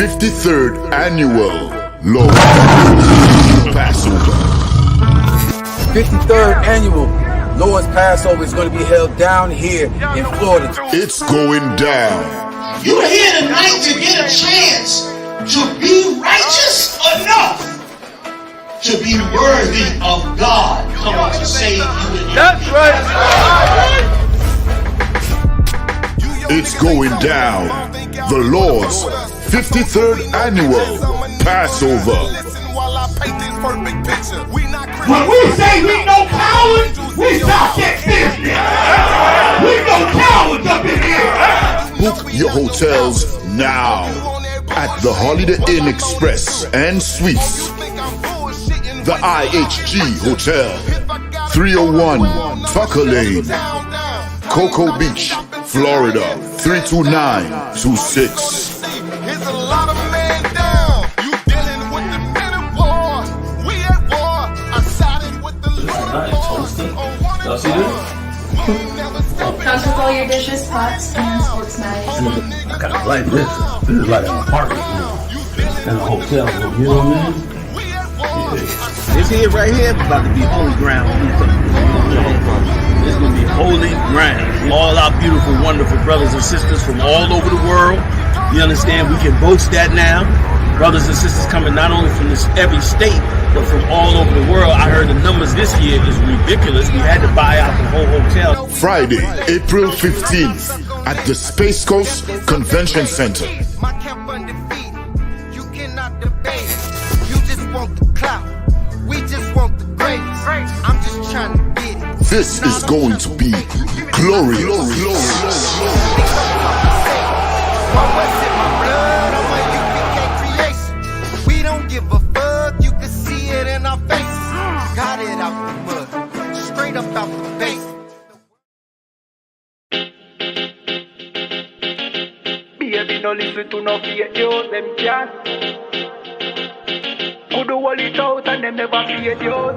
53rd Annual Lord Passover. 53rd Annual Lord's Passover is going to be held down here in Florida. It's going down. You're here tonight to get a chance to be righteous enough to be worthy of God coming to save you. That's right. It's going down. The Lord's 53rd Annual Passover. When we say we no cowards, we stop that business. We no cowards up in here. Book your hotels now at the Holiday Inn Express and Suites, the IHG Hotel, 301 Tucker Lane, Cocoa Beach, Florida, 32926. Y'all see this? Comes with all your dishes, pots, and sports knives. I kind of like this. This is like an apartment room in a hotel room. You know what I mean? Yeah. This here right here is about to be holy ground. This is going to be holy ground. All our beautiful, wonderful brothers and sisters from all over the world. You understand? We can boast that now. Brothers and sisters coming not only from every state, but from all over the world. I heard the numbers this year is ridiculous. We had to buy out the whole hotel. Friday, April 15th at the Space Coast Convention Center. You cannot debate. You just want the clout. We just want the grades. I'm just trying to get it. This is going to be glorious. We don't give a fuck. You can see it in our face. Got it out the mud, straight up out the base. Baby, no listen to no fake news, them can't. Could do all it out and them never fake news.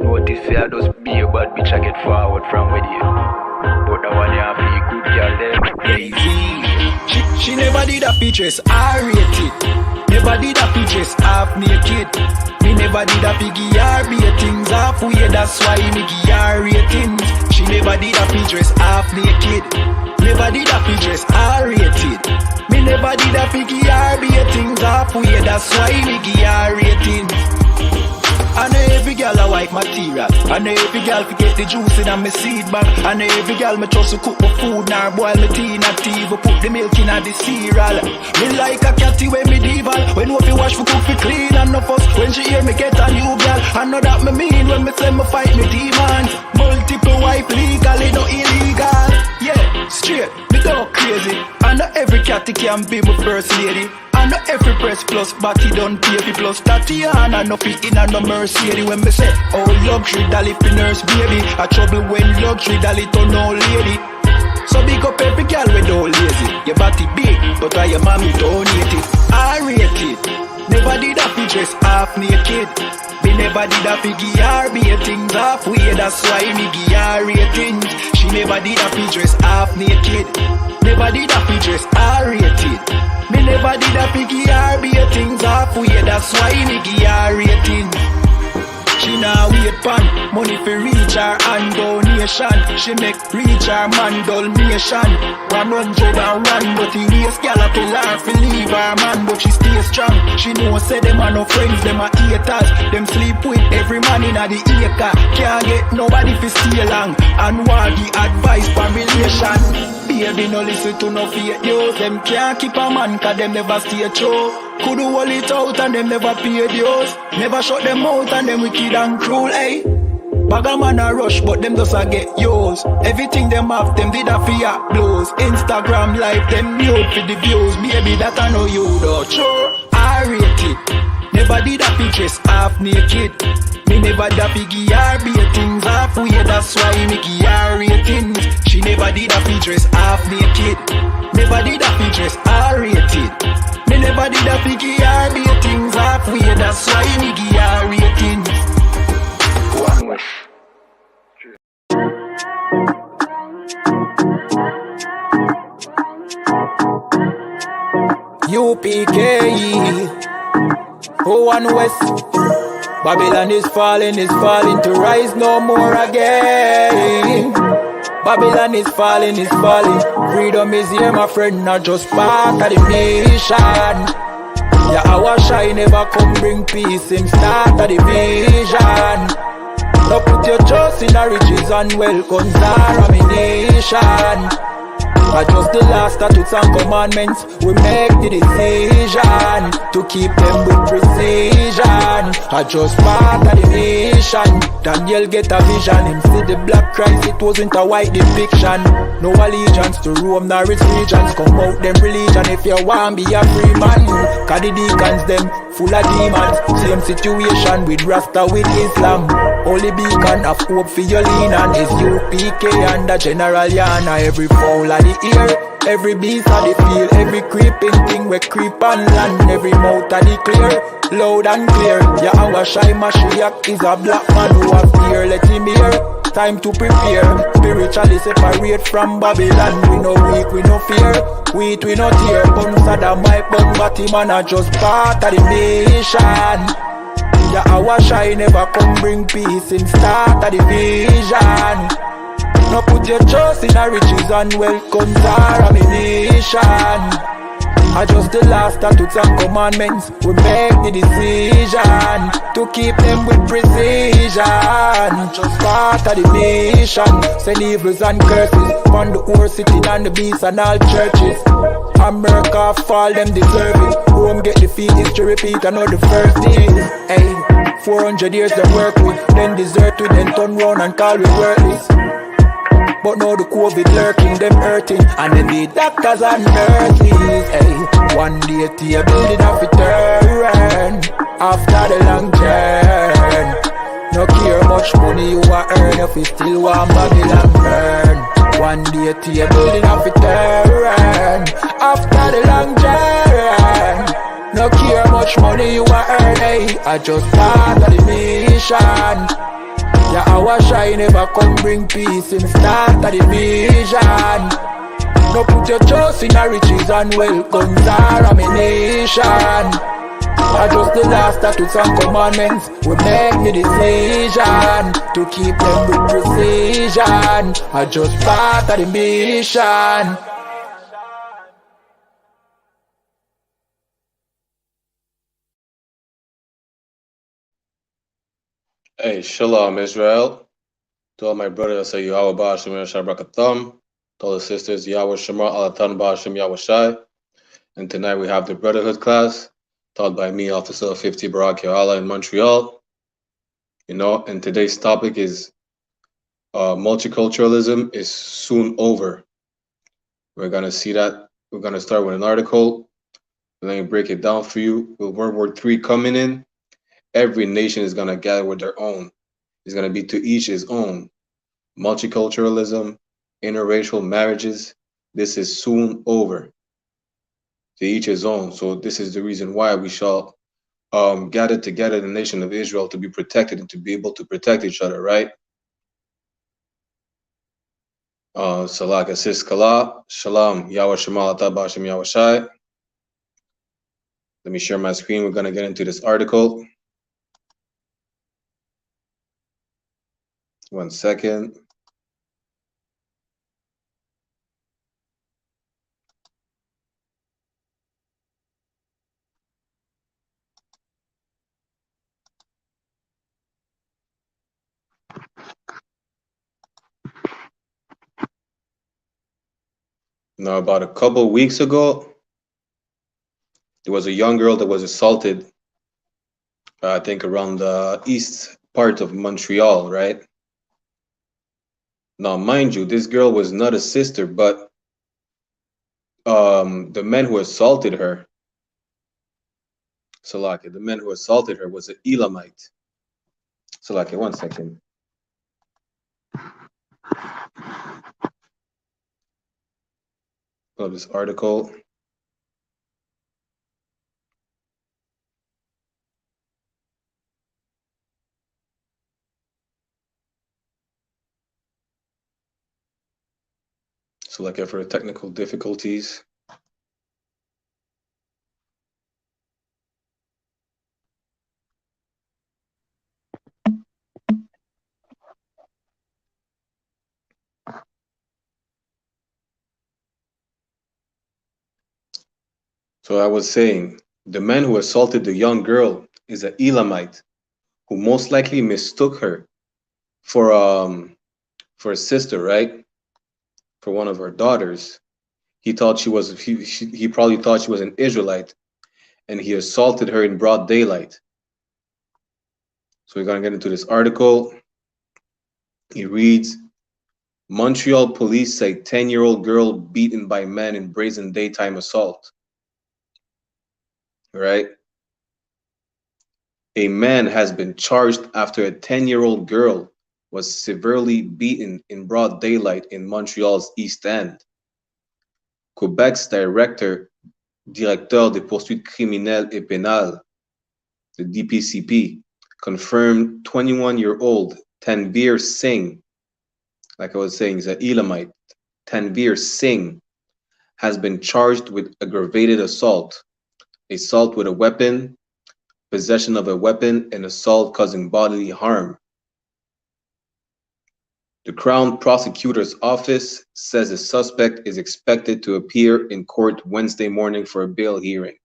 Notice I just be a bad bitch, I get forward from with you. But the one you have be good girl them lazy. She never did a features, I rate it. Never did a features, half naked. Me never did a piggy R things halfway, that's why me give her ratings. She never did a features, half naked. Never did a features, R rated. Me never did a piggy R things halfway, that's why me give her ratings. I know every girl a white material. I know every girl forget the juice in my seed bag. I know every girl me trust to cook my food, nor boil my tea, not tea, put the milk in the cereal. Me like a catty when medieval. When we wash for cook for clean and no fuss. When she hear me get a new girl, I know that me mean when me say me fight me demons. Multiple wife legally, no illegal. Yeah, straight, me go crazy. I know every catty can be my first lady. I know every press plus body done pay for plus Tatiana no fit in and no Mercedes. When me say oh luxury dolly for nurse baby, a trouble when luxury dolly turn old lady. So big up every girl with no lazy. Your body big, but why your mommy donate it? I rate it. Never did a features half naked. Me never did a piggy R things halfway, that's why me give her ratings. She never did a features half naked. Never did a features R rated. Me never did a piggy R things halfway, that's why me give her ratings. She now wait pan money for reach her and donation. She make reach her man donation. 100 and run, but the race gal a tell her fi leave her man, but she stay strong. She know say them are no friends, them are haters. Them sleep with every man in a the acre. Can't get nobody fi stay long and want the advice for relation. Baby, no listen to no fake news. Them can't keep a man cause them never stay true. Could do all it out and them never pay dues. Never shut them out and them wicked and cruel, eh? Bag a man a rush but them just a get yours. Everything them have them did a fear blows. Instagram live them nude for the views. Baby that I know you though. Sure, I rate it. Never did a pictures half naked. Me never da piggy R things halfway, that's why me give her ratings. She never did a features half naked. Never did a features R rated. Me never did a piggy R things halfway, that's why me give her ratings. ISUPK. Oh, and West. Babylon is falling to rise no more again. Babylon is falling. Freedom is here, my friend, not just part of the nation. Yeah, our shy never come bring peace, him start of the vision. Now put your trust in the riches and wealth, guns are ammunition. Just the last statutes and commandments, we make the decision to keep them with precision. Just part of the mission. Daniel get a vision, him see the black Christ, it wasn't a white depiction. No allegiance to Rome nor its regions, come out them religion if you want be a free man. Cause the deacons them full of demons, same situation with Rasta with Islam. Only beacon of hope for your lean on is U.P.K and the General YAHANNA. Every fowl of the ear, every beast of the field, every creeping thing we creep on land, every mouth of the clear, loud and clear. Yahweh Shai Mashiach is a black man who have fear, let him hear. Time to prepare, spiritually separate from Babylon. We no weak, we no fear, wheat we no tear. Gun Saddam, my bun, but him and a just part of the nation. Yahweh Shai never come bring peace in start of the vision. Now put your trust in the riches and wealth, guns are ammunition. Just the last statutes and commandments, we make the decision to keep them with precision. Just part of the mission. Send evils and curses upon the whole city and the beasts and all churches. America fall, them deserve it. Rome get defeat, history repeat, I know the first thing. Hey, 400 years they work with, then desert with, then turn round and call we worthless. But now the COVID lurking, them hurting, and then the doctors and nurses. Hey, one day to your building of return after the long journey. No care much money you a earn if you still want Babylon burn. One day to your building of return after the long journey. No care much money you a earn. Hey, I just part of the mission. Yahweh Shai never come bring peace, him start of the vision. No put your trust in the riches and wealth, guns are ammunition. Just the last statutes and commandments, we make the decision to keep them with precision. Just part of the mission. Hey, Shalom, Israel. To all my brothers, I say Yahweh Ba'ashem Yahshai Brakatham. To all the sisters, Yahweh Shema Alatan Ba'ashem Yahweh Shai. And tonight we have the Brotherhood class, taught by me, Officer 50 Barak Yohala in Montreal. You know, and today's topic is multiculturalism is soon over. We're going to see that. We're going to start with an article. Let me break it down for you. With World War III coming in, every nation is going to gather with their own. It's going to be to each his own. Multiculturalism, interracial marriages, this is soon over. To each his own. So this is the reason why we shall gather together the nation of Israel to be protected and to be able to protect each other, right? Salak Asis Kala, Shalom, Yahweh Shema Ba'ashem Yahweh Shai. Let me share my screen. We're going to get into this article. 1 second. Now, about a couple weeks ago, there was a young girl that was assaulted, I think around the east part of Montreal, right? Now, mind you, this girl was not a sister, but the men who assaulted her, Salaki, the men who assaulted her was an Elamite. Salaki, 1 second. Of this article. So like for the technical difficulties. So I was saying, the man who assaulted the young girl is an Elamite who most likely mistook her for a sister, right? For one of her daughters. He thought he probably thought she was an Israelite, and he assaulted her in broad daylight. So we're gonna get into this article. He reads, Montreal police say 10-year-old girl beaten by men in brazen daytime assault. Right? A man has been charged after a 10-year-old girl was severely beaten in broad daylight in Montreal's East End. Quebec's Directeur des poursuites criminelles et pénales, the DPCP, confirmed 21-year-old Tanvir Singh, like I was saying, is an Elamite. Tanvir Singh has been charged with aggravated assault with a weapon, possession of a weapon, and assault causing bodily harm. The Crown Prosecutor's Office says the suspect is expected to appear in court Wednesday morning for a bail hearing.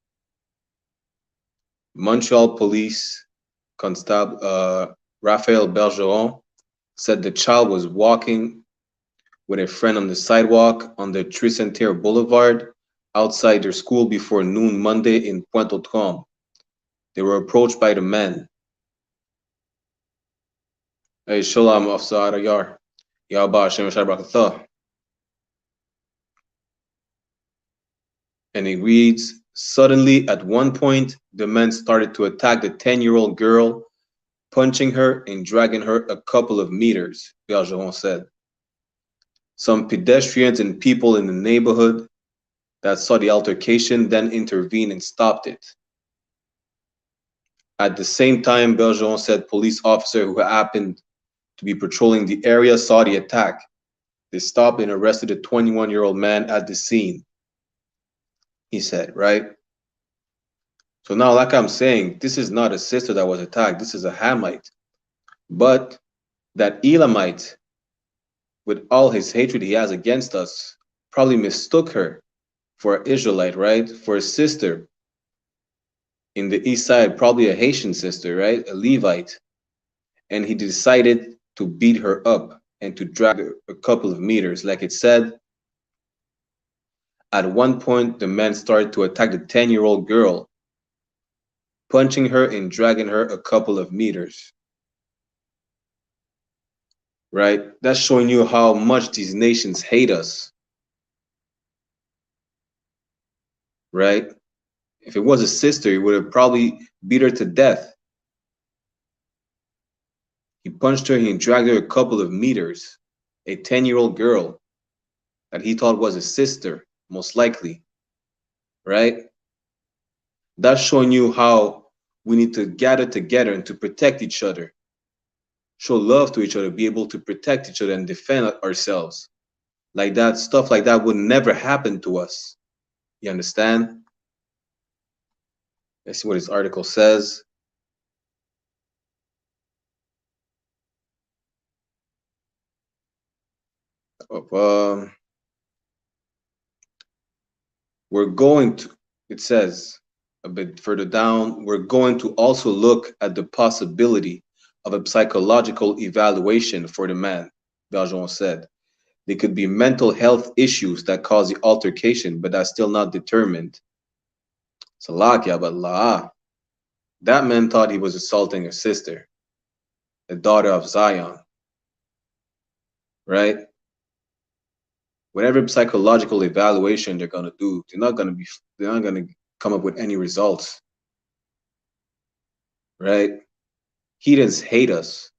Montreal Police Constable Raphael Bergeron said the child was walking with a friend on the sidewalk on the Tricentennaire Boulevard outside their school before noon Monday in Pointe-aux-Trembles. They were approached by the men. Hey, Shalom, Officer Adayar. Yahba Hashem Shabrakatah. And it reads, suddenly at one point, the men started to attack the 10-year-old girl, punching her and dragging her a couple of meters, Bergeron said. Some pedestrians and people in the neighborhood that saw the altercation then intervened and stopped it. At the same time, Bergeron said police officer who happened to be patrolling the area saw the attack. They stopped and arrested a 21-year-old man at the scene. He said, right? So now, like I'm saying, this is not a sister that was attacked. This is a Hamite. But that Elamite, with all his hatred he has against us, probably mistook her for an Israelite, right? For a sister in the east side, probably a Haitian sister, right? A Levite. And he decided to beat her up and to drag her a couple of meters. Like it said, at one point, the men started to attack the 10-year-old girl, punching her and dragging her a couple of meters. Right? That's showing you how much these nations hate us. Right? If it was a sister, he would have probably beat her to death. He punched her and he dragged her a couple of meters. A 10-year-old girl that he thought was a sister, most likely. Right? That's showing you how we need to gather together and to protect each other. Show love to each other, be able to protect each other and defend ourselves. Like that, stuff like that would never happen to us. You understand? Let's see what this article says. We're going to, it says a bit further down, we're going to also look at the possibility of a psychological evaluation for the man, Bergeron said. There could be mental health issues that cause the altercation, but that's still not determined. Salakia, but la. That man thought he was assaulting a sister, the daughter of Zion. Right? Whatever psychological evaluation they're gonna do, they're not gonna come up with any results. Right? Heathens hate us.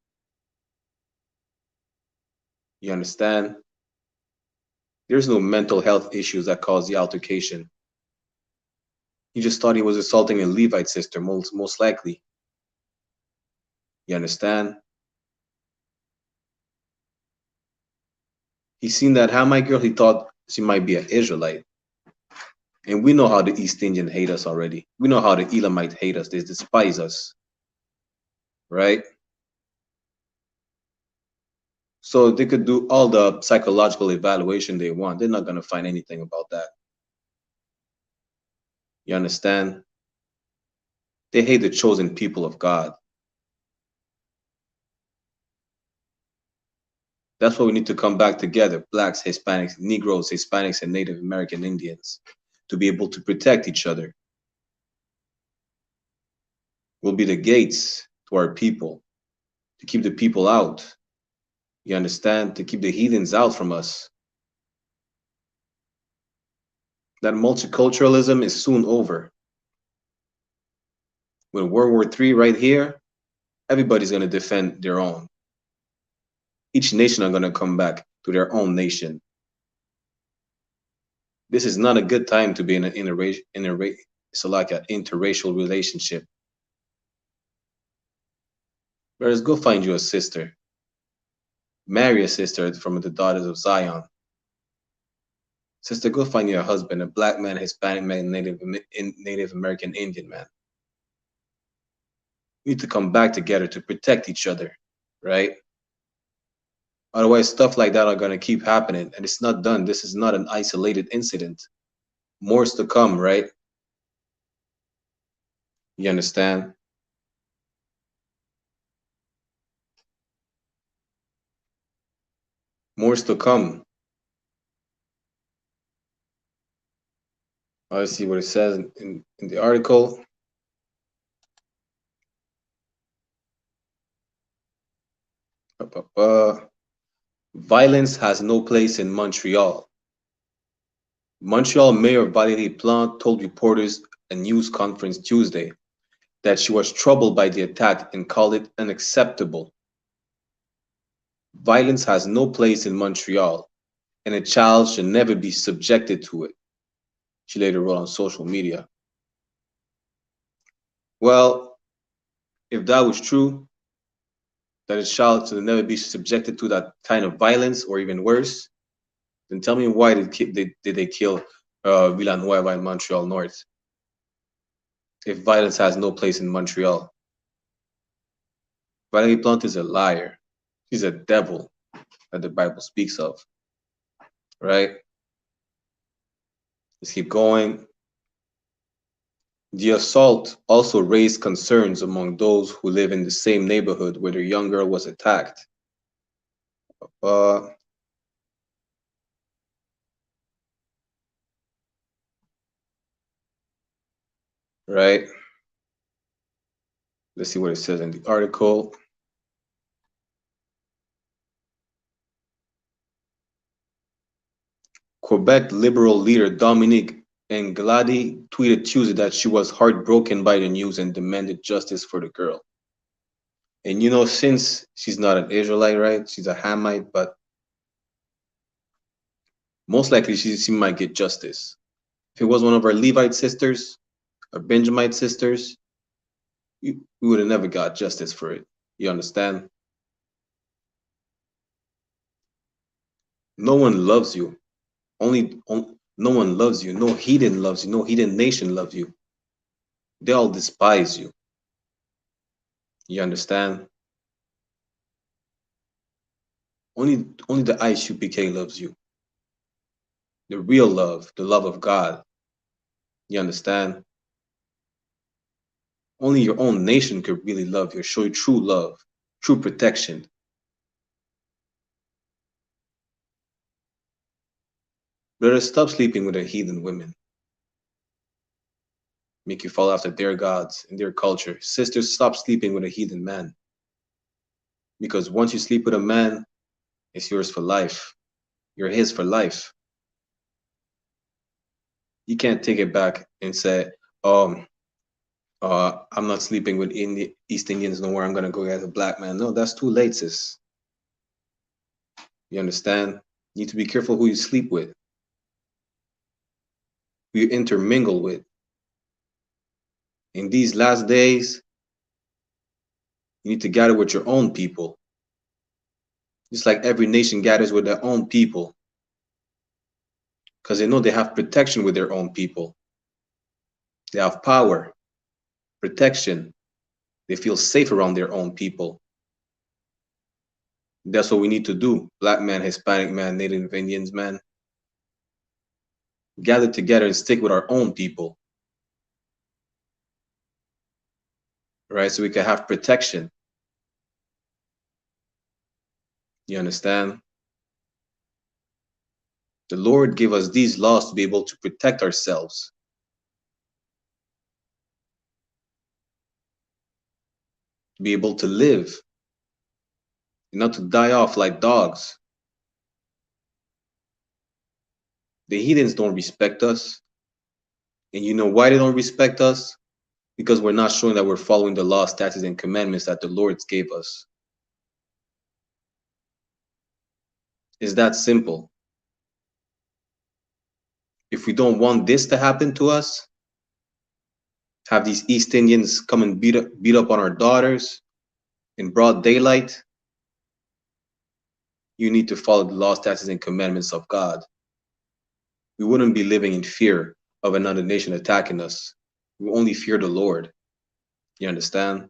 You understand? There's no mental health issues that caused the altercation. He just thought he was assaulting a Levite sister, most likely. You understand? He seen that Hamite girl, he thought she might be an Israelite. And we know how the East Indian hate us already. We know how the Elamite hate us. They despise us. Right? So they could do all the psychological evaluation they want. They're not going to find anything about that. You understand? They hate the chosen people of God. That's why we need to come back together, blacks, Hispanics, Negroes, Hispanics, and Native American Indians, to be able to protect each other. We'll be the gates to our people, to keep the people out. You understand? To keep the heathens out from us. That multiculturalism is soon over. With World War III right here, everybody's going to defend their own. Each nation are going to come back to their own nation. This is not a good time to be in an interracial relationship. Brothers, go find you a sister. Marry a sister from the daughters of Zion. Sister, go find you a husband, a black man, Hispanic man, Native American Indian man. We need to come back together to protect each other, right? Otherwise, stuff like that are going to keep happening, and it's not done. This is not an isolated incident. More's to come, right? You understand? More's to come. Let's see what it says in the article. Violence has no place in Montreal. Montreal Mayor Valérie Plante told reporters at a news conference Tuesday that she was troubled by the attack and called it unacceptable. Violence has no place in Montreal, and a child should never be subjected to it, she later wrote on social media. Well, if that was true, that a child should never be subjected to that kind of violence, or even worse, then tell me why did they kill Villanueva in Montreal North? If violence has no place in Montreal. Valérie Plante is a liar. She's a devil that the Bible speaks of, right? Let's keep going. The assault also raised concerns among those who live in the same neighborhood where their young girl was attacked. Right? Let's see what it says in the article. Quebec Liberal leader Dominique Anglade tweeted Tuesday that she was heartbroken by the news and demanded justice for the girl. And you know, since she's not an Israelite, right? She's a Hamite, but most likely she might get justice. If it was one of our Levite sisters, or Benjamite sisters, we would have never got justice for it. You understand? No one loves you. No one loves you. No heathen loves you. No heathen nation loves you. They all despise you. You understand? Only the I.S.U.P.K loves you. The real love, the love of God. You understand? Only your own nation could really love you, show you true love, true protection. Brother, stop sleeping with the heathen women. Make you fall after their gods and their culture. Sisters, stop sleeping with a heathen man. Because once you sleep with a man, it's yours for life. You're his for life. You can't take it back and say, I'm not sleeping with East Indians no more. I'm going to go get a black man. No, that's too late, sis. You understand? You need to be careful who you sleep with, who you intermingle with. In these last days, you need to gather with your own people. Just like every nation gathers with their own people. Because they know they have protection with their own people. They have power, protection. They feel safe around their own people. That's what we need to do. Black man, Hispanic man, Native Indians man. Gather together and stick with our own people. right? So we can have protection. You understand? The Lord gave us these laws to be able to protect ourselves. To be able to live, not to die off like dogs. The heathens don't respect us. And you know why they don't respect us? Because we're not showing that we're following the laws, statutes, and commandments that the Lord gave us. It's that simple. If we don't want this to happen to us, have these East Indians come and beat up on our daughters in broad daylight, you need to follow the laws, statutes, and commandments of God. We wouldn't be living in fear of another nation attacking us. We only fear the Lord. You understand?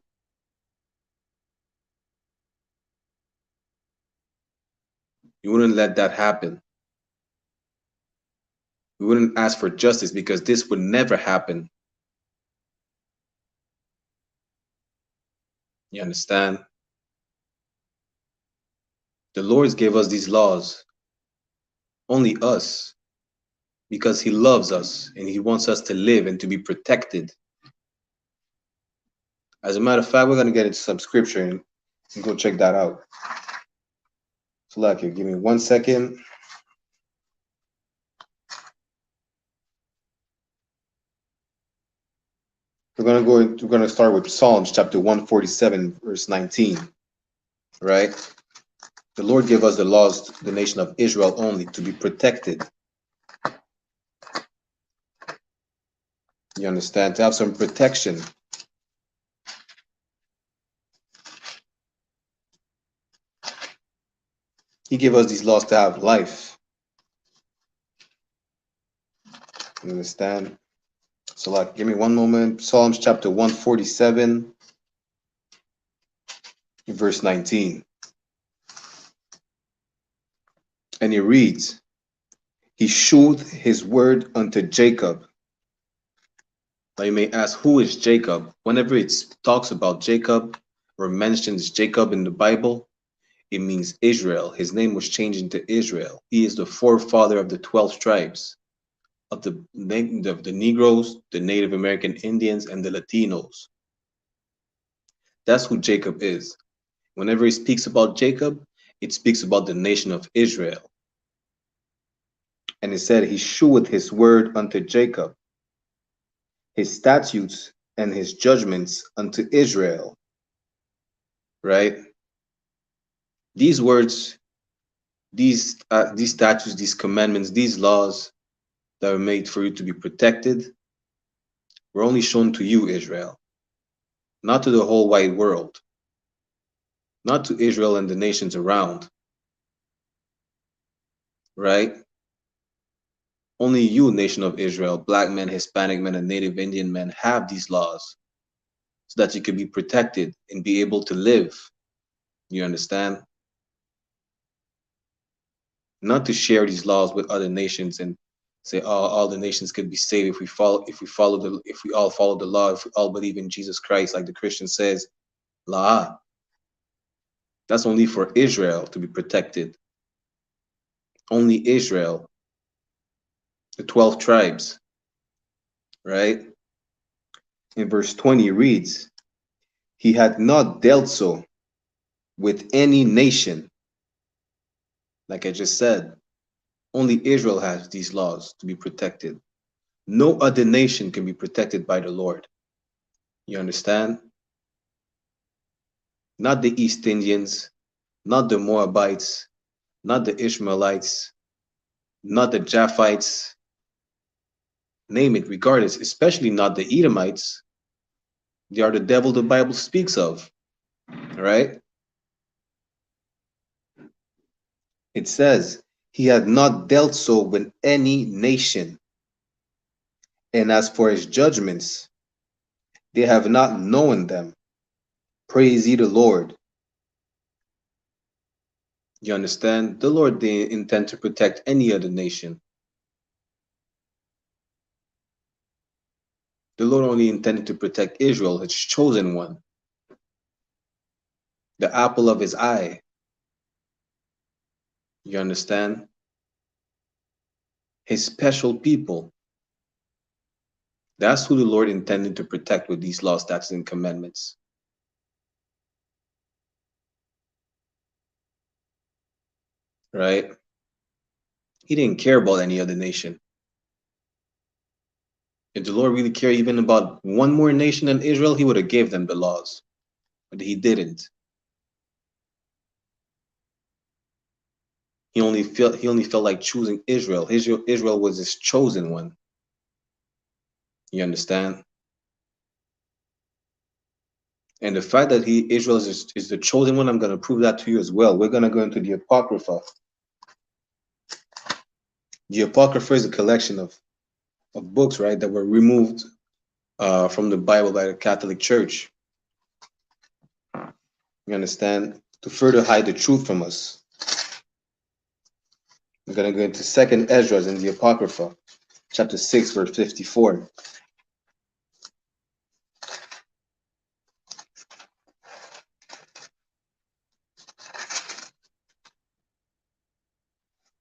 You wouldn't let that happen. We wouldn't ask for justice because this would never happen. You understand? The Lord gave us these laws, only us, because He loves us and He wants us to live and to be protected. As a matter of fact, we're going to get into some scripture and go check that out. So, like, give me 1 second. We're going to start with Psalms chapter 147, verse 19. Right? The Lord gave us the laws to the nation of Israel only to be protected. You understand? To have some protection. He gave us these laws to have life. You understand? So, like, give me one moment. Psalms chapter 147, verse 19. And it reads, He shewed His word unto Jacob. Now you may ask, who is Jacob? Whenever it talks about Jacob or mentions Jacob in the Bible, it means Israel. His name was changed into Israel. He is the forefather of the 12 tribes of the Negroes, the Native American Indians, and the Latinos. That's who Jacob is. Whenever he speaks about Jacob, it speaks about the nation of Israel. And it said, He sheweth His word unto Jacob, His statutes and His judgments unto Israel. Right? These words, these statutes, these commandments, these laws that were made for you to be protected were only shown to you, Israel, not to the whole wide world, not to Israel and the nations around. Right? Only you, nation of Israel, black men, Hispanic men, and Native Indian men have these laws so that you can be protected and be able to live. You understand? Not to share these laws with other nations and say, oh, all the nations could be saved if we all follow the law, if we all believe in Jesus Christ, like the Christian says, la. That's only for Israel to be protected. Only Israel. The 12 tribes, right? In verse 20 reads, He had not dealt so with any nation. Like I just said, only Israel has these laws to be protected. No other nation can be protected by the Lord. You understand? Not the East Indians, not the Moabites, not the Ishmaelites, not the Japhites, name it, regardless, especially not the Edomites. They are the devil the Bible speaks of, right? It says, He had not dealt so with any nation. And as for His judgments, they have not known them. Praise ye the Lord. You understand? The Lord didn't intend to protect any other nation. The Lord only intended to protect Israel, His chosen one. the apple of his eye. You understand? His special people. That's who the Lord intended to protect with these laws, statutes, and commandments. Right? He didn't care about any other nation. If the Lord really cared even about one more nation than Israel, he would have gave them the laws. But he didn't. He only felt like choosing Israel. Israel was his chosen one. You understand? And the fact that Israel is the chosen one, I'm going to prove that to you as well. We're going to go into the Apocrypha. The Apocrypha is a collection of books, right, that were removed from the Bible by the Catholic Church. You understand? To further hide the truth from us. We're going to go into 2nd Ezra in the Apocrypha, chapter 6, verse 54.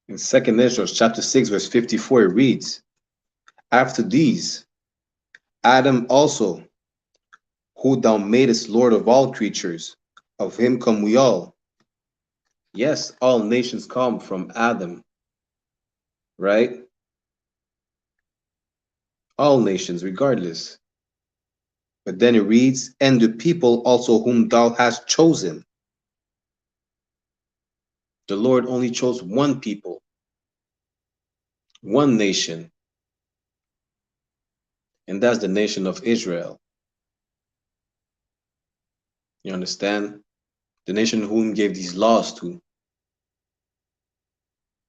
In 2nd Ezra, chapter 6, verse 54, it reads, after these, Adam also, who thou madest Lord of all creatures, of him come we all. Yes, all nations come from Adam, right? All nations, regardless. But then it reads, and the people also whom thou hast chosen. The Lord only chose one people, one nation, and that's the nation of Israel. You understand? The nation whom he gave these laws to.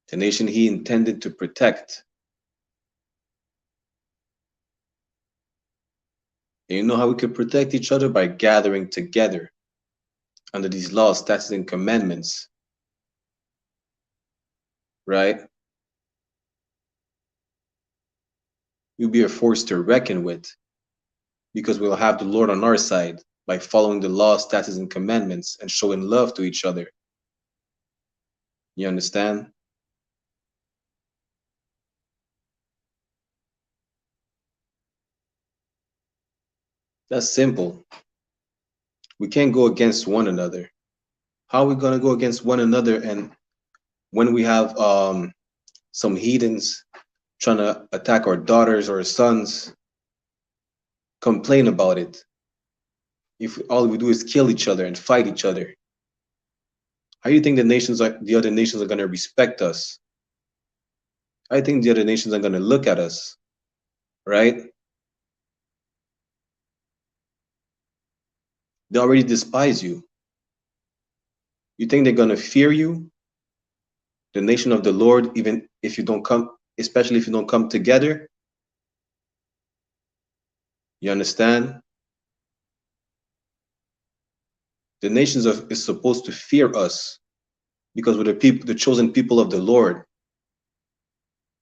The nation he intended to protect. And you know how we could protect each other? By gathering together under these laws, statutes, and commandments. Right? We'll be a force to reckon with because we'll have the Lord on our side by following the laws, statutes, and commandments and showing love to each other. You understand? That's simple. We can't go against one another. How are we going to go against one another and when we have some heathens trying to attack our daughters or sons, complain about it? If all we do is kill each other and fight each other, how do you think the other nations are going to respect us? I think the other nations are going to look at us, right? They already despise you. You think they're going to fear you, the nation of the Lord, even if you don't come, especially if you don't come together? You understand? The nations is supposed to fear us because we're the chosen people of the Lord.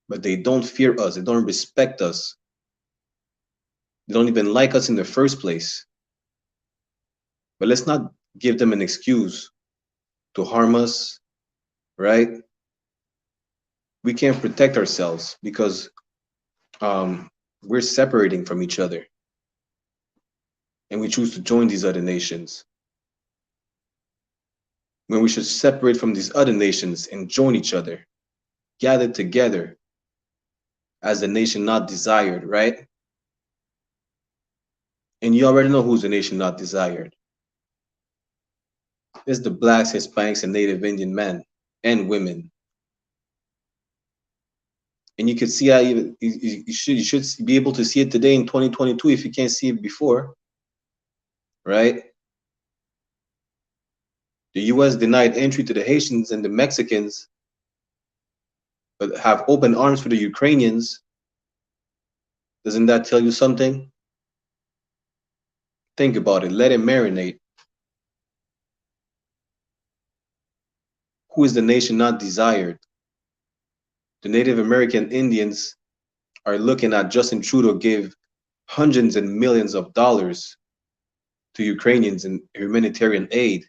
But they don't fear us. They don't respect us. They don't even like us in the first place. But let's not give them an excuse to harm us, right? We can't protect ourselves because we're separating from each other. And we choose to join these other nations. When we should separate from these other nations and join each other, gather together as a nation not desired, right? And you already know who's the nation not desired. It's the blacks, Hispanics, and Native Indian men and women. And you could see how you should be able to see it today in 2022 if you can't see it before, right? The US denied entry to the Haitians and the Mexicans, but have open arms for the Ukrainians. Doesn't that tell you something? Think about it. Let it marinate. Who is the nation not desired? The Native American Indians are looking at Justin Trudeau give hundreds and millions of dollars to Ukrainians in humanitarian aid.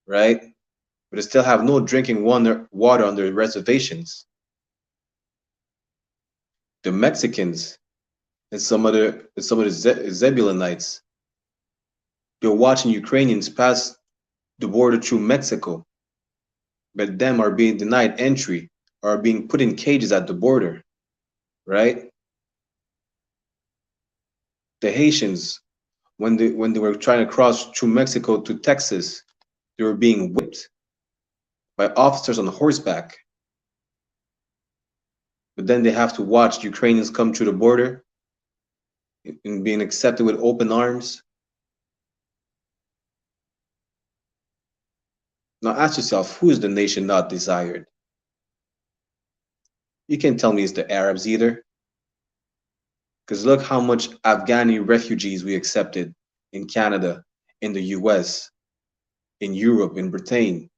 right? But they still have no drinking water on their reservations. The Mexicans and some of the Zebulonites, they're watching Ukrainians pass the border through Mexico, but them are being denied entry or are being put in cages at the border, right? The Haitians, when they were trying to cross through Mexico to Texas, they were being whipped by officers on horseback. But then they have to watch Ukrainians come through the border and being accepted with open arms. Now ask yourself, who is the nation not desired? You can't tell me it's the Arabs either. Because look how much Afghani refugees we accepted in Canada, in the US, in Europe, in Britain.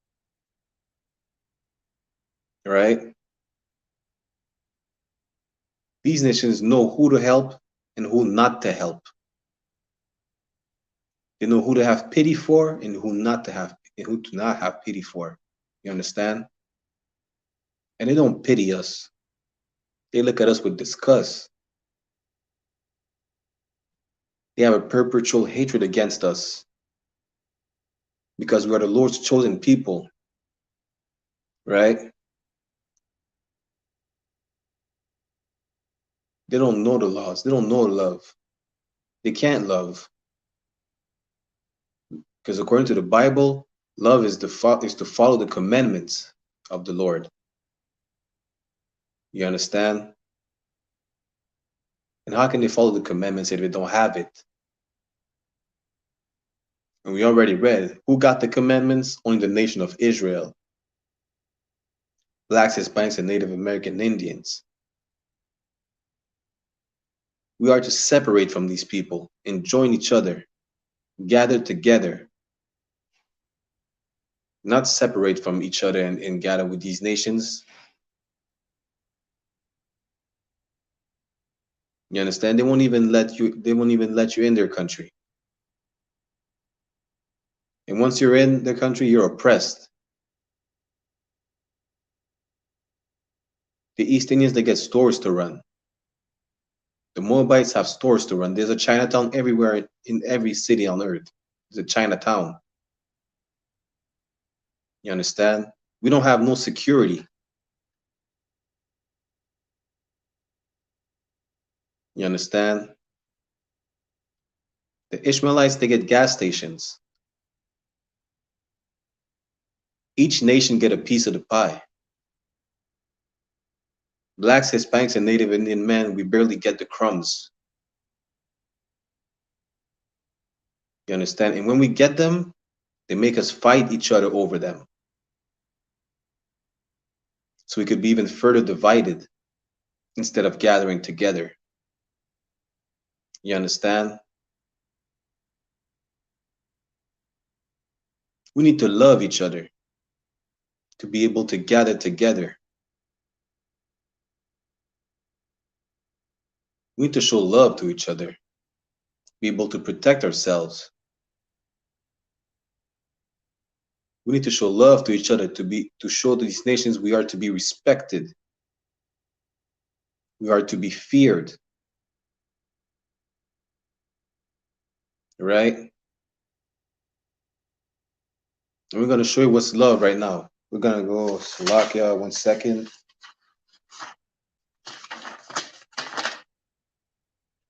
Right? These nations know who to help and who not to help. They know who to have pity for and who not to have, and who to not have pity for. You understand? And they don't pity us. They look at us with disgust. They have a perpetual hatred against us because we are the Lord's chosen people, right? They don't know the laws. They don't know love. They can't love. Because according to the Bible, love is to follow the commandments of the Lord. You understand? And how can they follow the commandments if they don't have it? And we already read, who got the commandments? Only the nation of Israel. Blacks, Hispanics, and Native American Indians. We are to separate from these people and join each other, gather together, not separate from each other and gather with these nations. You understand? They won't even let you in their country. And once you're in the country, you're oppressed. The East Indians, they get stores to run. The Moabites have stores to run. There's a Chinatown everywhere in every city on earth. There's a Chinatown. You understand? We don't have no security. You understand? The Ishmaelites, they get gas stations. Each nation get a piece of the pie. Blacks, Hispanics, and Native Indian men, we barely get the crumbs. You understand? And when we get them, they make us fight each other over them. So we could be even further divided instead of gathering together. You understand? We need to love each other to be able to gather together. We need to show love to each other, be able to protect ourselves. We need to show love to each other to show these nations we are to be respected. We are to be feared. Right? And we're going to show you what's love right now. We're going to go Slovakia 1 second.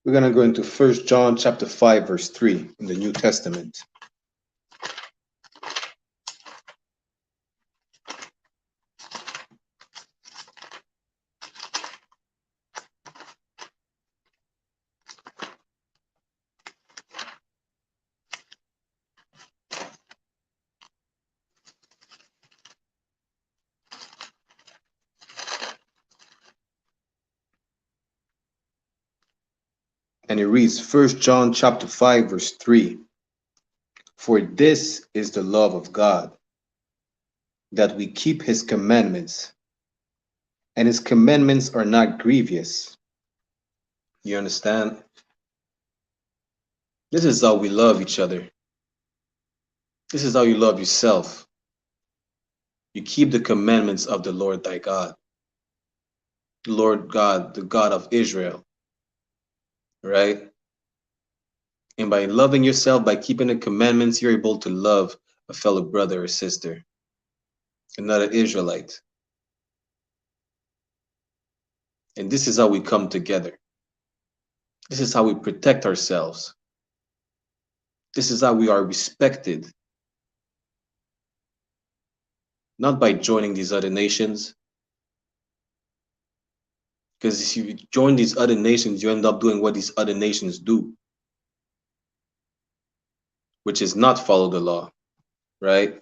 We're going to go into 1 John chapter 5, verse 3 in the New Testament. And it reads 1 John chapter 5, verse 3. For this is the love of God, that we keep his commandments, and his commandments are not grievous. You understand? This is how we love each other. This is how you love yourself. You keep the commandments of the Lord thy God. The Lord God, the God of Israel. Right? And by loving yourself, by keeping the commandments, you're able to love a fellow brother or sister, another Israelite. And this is how we come together. This is how we protect ourselves. This is how we are respected. Not by joining these other nations. Because if you join these other nations, you end up doing what these other nations do, which is not follow the law, right?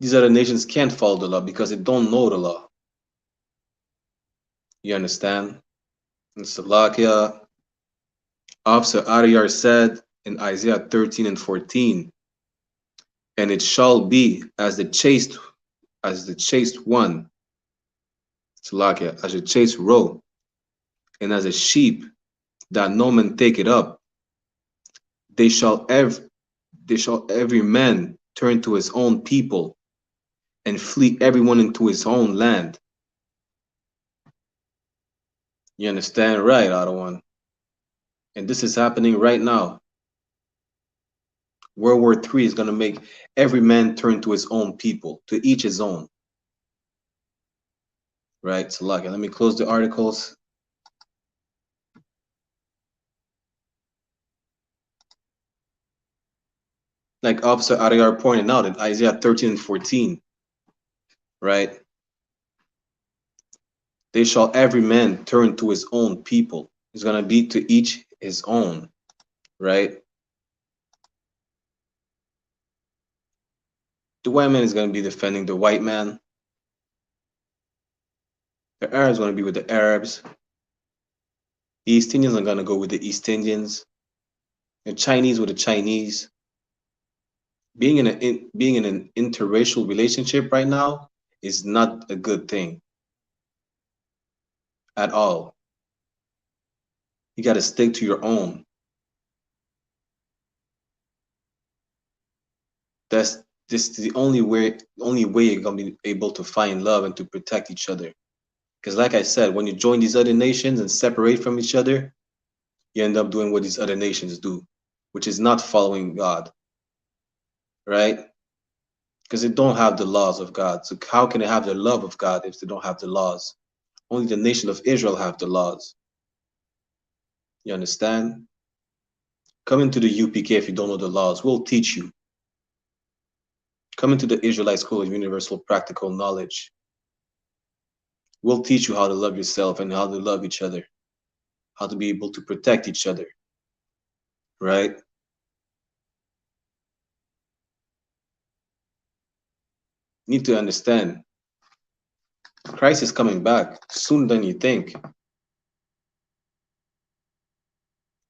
These other nations can't follow the law because they don't know the law. You understand? In Salakia, Officer Ariyar said in Isaiah 13 and 14, and it shall be as the chaste one, Salakia, as a chaste roe, and as a sheep that no man take it up, they shall every man turn to his own people, and flee everyone into his own land. You understand? Right, Ottawan. And this is happening right now. World War III is going to make every man turn to his own people, to each his own. Right? So, let me close the articles. Like Officer Ariyar pointed out in Isaiah 13 and 14, right? They shall every man turn to his own people. It's going to be to each his own, right? The white man is going to be defending the white man. The Arabs going to be with the Arabs. The East Indians are going to go with the East Indians. The Chinese with the Chinese. Being in an interracial relationship right now is not a good thing at all. You got to stick to your own. This is the only way you're gonna be able to find love and to protect each other. Because like I said, when you join these other nations and separate from each other, you end up doing what these other nations do, which is not following God. Right? Because they don't have the laws of God. So how can they have the love of God if they don't have the laws? Only the nation of Israel have the laws. You understand? Come into the UPK if you don't know the laws. We'll teach you. Come into the Israelite School of Universal Practical Knowledge. We'll teach you how to love yourself and how to love each other. How to be able to protect each other. Right? You need to understand. Christ is coming back sooner than you think.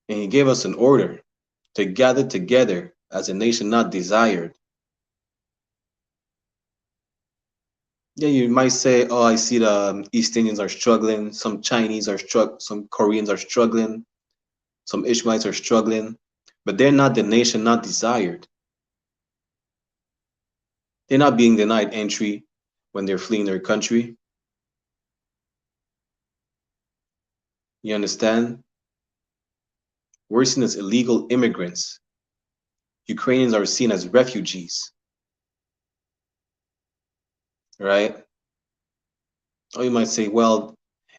And he gave us an order to gather together as a nation not desired. Yeah, you might say, oh, I see the East Indians are struggling, some Chinese are struggling, some Koreans are struggling, some Ishmaelites are struggling, but they're not the nation not desired. They're not being denied entry when they're fleeing their country. You understand? We're seen as illegal immigrants. Ukrainians are seen as refugees. Right? Or you might say, well,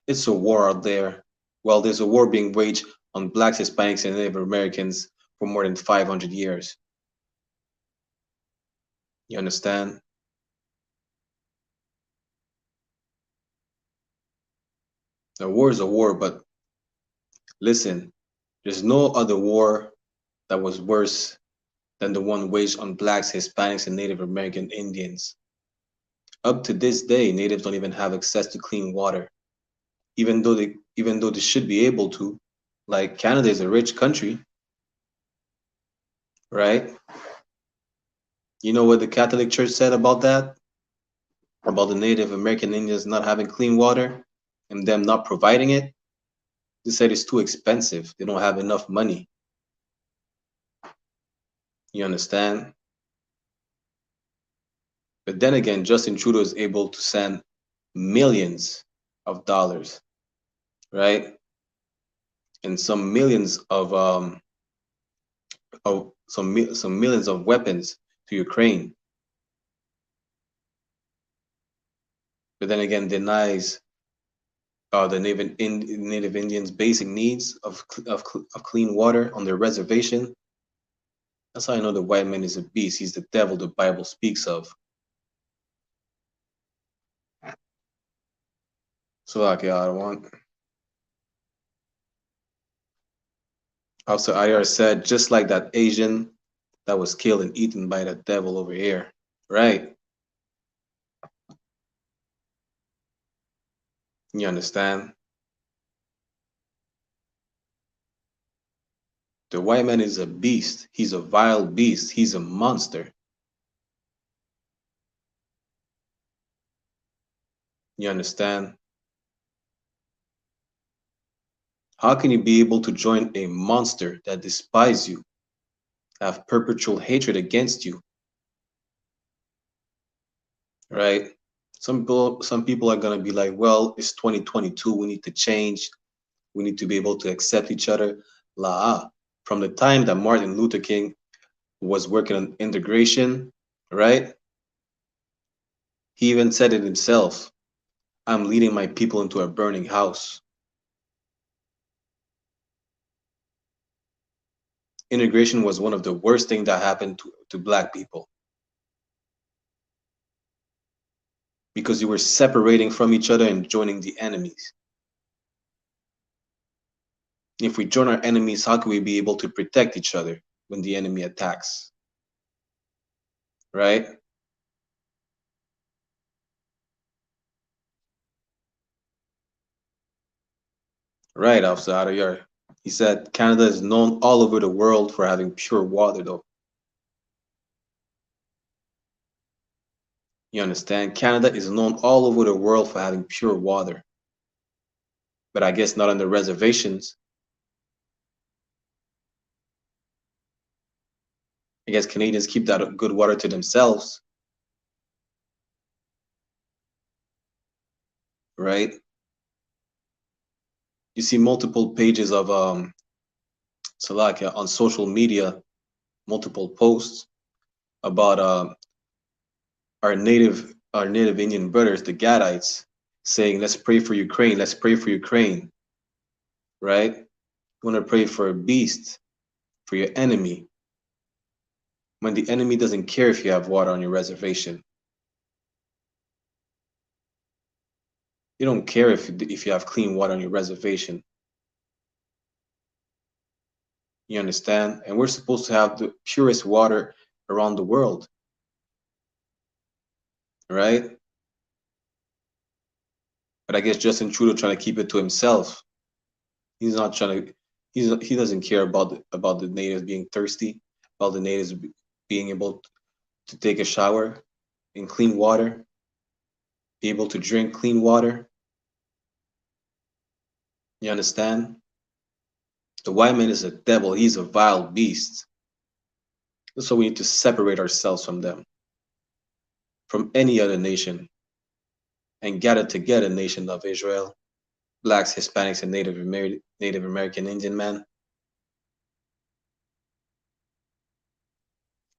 it's a war out there. Well, there's a war being waged on blacks, Hispanics, and Native Americans for more than 500 years. You understand? A war is a war, but listen, there's no other war that was worse than the one waged on blacks, Hispanics, and Native American Indians. Up to this day, natives don't even have access to clean water, even though they should be able to. Like Canada is a rich country, right? You know what the Catholic Church said about that? About the Native American Indians not having clean water and them not providing it? They said it's too expensive. They don't have enough money. You understand? But then again, Justin Trudeau is able to send millions of dollars, right? And some millions of some millions of weapons to Ukraine. But then again, denies the Native Indians' basic needs of clean water on their reservation. That's how I know the white man is a beast. He's the devil the Bible speaks of. So like, yeah, I want. Officer IR said, just like that Asian that was killed and eaten by the devil over here, right? You understand? The white man is a beast. He's a vile beast. He's a monster. You understand? How can you be able to join a monster that despises you, have perpetual hatred against you? Right? Some people are gonna be like, well, it's 2022, we need to change, we need to be able to accept each other. From the time that Martin Luther King was working on integration, right? He even said it himself, I'm leading my people into a burning house. Integration was one of the worst things that happened to Black people, because you were separating from each other and joining the enemies. If we join our enemies, how can we be able to protect each other when the enemy attacks? Right? Right, Officer Adayar. He said Canada is known all over the world for having pure water, though. You understand? Canada is known all over the world for having pure water. But I guess not on the reservations. I guess Canadians keep that good water to themselves. Right? You see multiple pages of Salakia on social media, multiple posts about our native Indian brothers, the Gadites, saying, let's pray for Ukraine, let's pray for Ukraine. Right? You want to pray for a beast, for your enemy, when the enemy doesn't care if you have water on your reservation. You don't care if you have clean water on your reservation. You understand? And we're supposed to have the purest water around the world. Right? But I guess Justin Trudeau trying to keep it to himself. He's not trying to. He doesn't care about the natives being thirsty, about the natives being able to take a shower in clean water, be able to drink clean water. You understand? The white man is a devil. He's a vile beast. So we need to separate ourselves from them, from any other nation, and gather together, nation of Israel, Blacks, Hispanics, and Native American Indian men.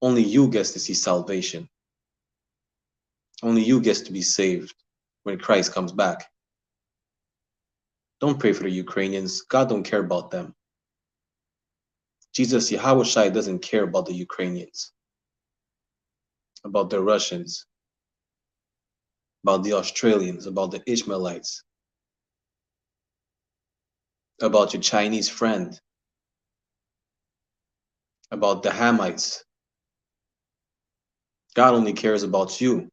Only you gets to see salvation. Only you gets to be saved when Christ comes back. Don't pray for the Ukrainians. God don't care about them. Jesus, Yahweh Shai, doesn't care about the Ukrainians, about the Russians, about the Australians, about the Ishmaelites, about your Chinese friend, about the Hamites. God only cares about you,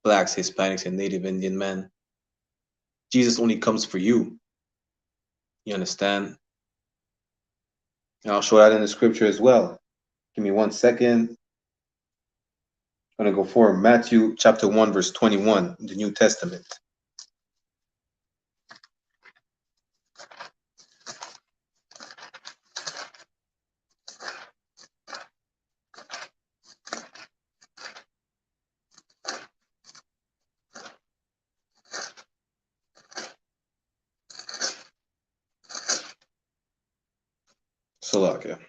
Blacks, Hispanics, and Native Indian men. Jesus only comes for you. You understand? And I'll show that in the scripture as well. Give me 1 second. I'm going to go for Matthew chapter 1, verse 21, in the New Testament. Salakia.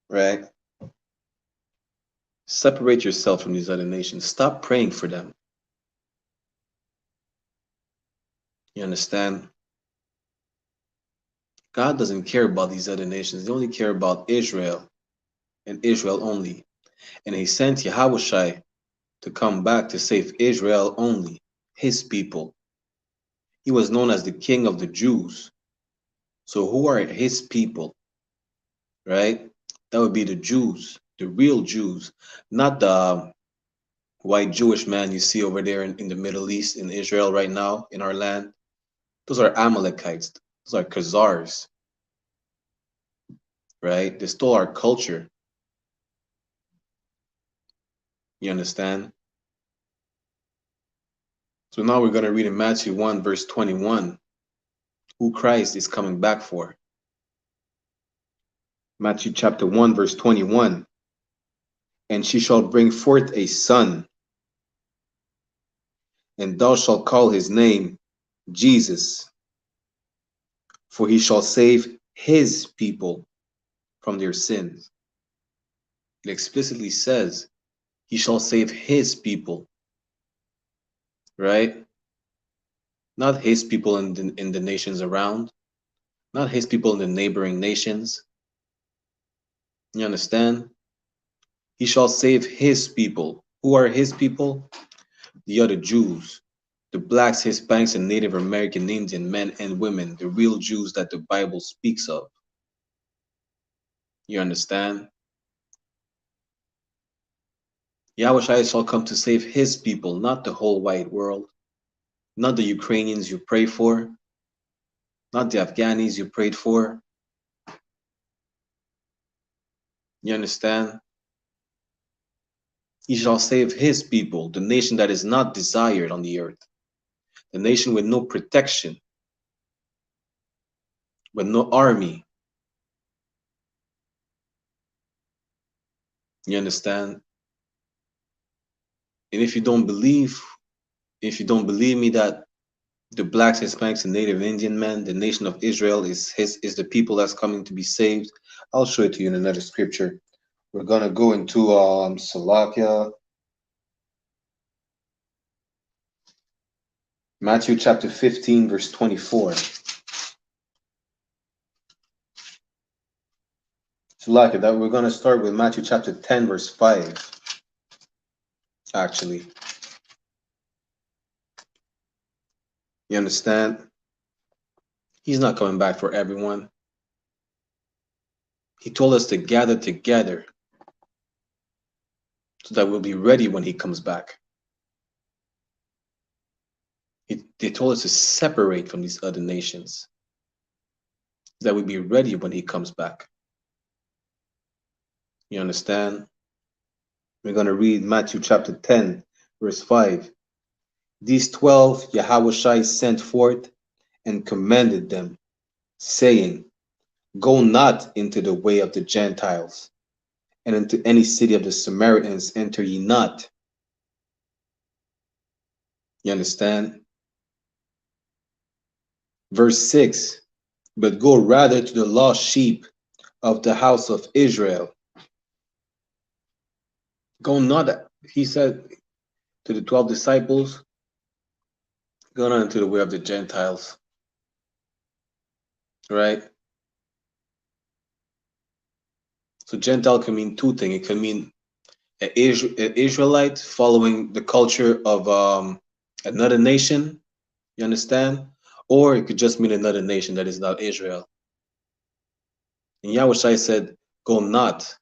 Right? Separate yourself from these other nations. Stop praying for them. You understand? God doesn't care about these other nations. He only care about Israel and Israel only. And he sent Yahushai to come back to save Israel only, his people. He was known as the King of the Jews. So who are his people? Right? That would be the Jews, the real Jews, not the white Jewish man you see over there in the Middle East, in Israel right now, in our land. Those are Amalekites. Those are Khazars. Right? They stole our culture. You understand? So now we're going to read in Matthew 1, verse 21, who Christ is coming back for. Matthew chapter 1, verse 21. And she shall bring forth a son, and thou shalt call his name Jesus, for he shall save his people from their sins. It explicitly says he shall save his people, right? Not his people in the nations around, not his people in the neighboring nations. You understand? He shall save his people. Who are his people? The other Jews, the blacks, Hispanics, and Native American Indian men and women, the real Jews that the Bible speaks of. You understand? Yahushua shall come to save his people, not the whole white world, not the Ukrainians you pray for, not the Afghanis you prayed for. You understand? He shall save his people, the nation that is not desired on the earth, the nation with no protection, with no army. You understand? And if you don't believe me that the blacks, Hispanics, and Native Indian men, the nation of Israel is the people that's coming to be saved, I'll show it to you in another scripture. We're gonna go into Salakia, Matthew chapter 15, verse 24. Salakia, that we're gonna start with Matthew chapter 10, verse 5. Actually, you understand? He's not coming back for everyone. He told us to gather together so that we'll be ready when he comes back. They told us to separate from these other nations so that we'll be ready when he comes back. You understand? We're going to read Matthew chapter 10, verse 5. These 12 Yahushai sent forth and commanded them, saying, go not into the way of the Gentiles, and into any city of the Samaritans enter ye not. You understand? Verse 6, but go rather to the lost sheep of the house of Israel. Go not, he said to the 12 disciples, go not into the way of the Gentiles. Right? So Gentile can mean two things. It can mean an Israelite following the culture of another nation. You understand? Or it could just mean another nation that is not Israel. And Yahushua said, go not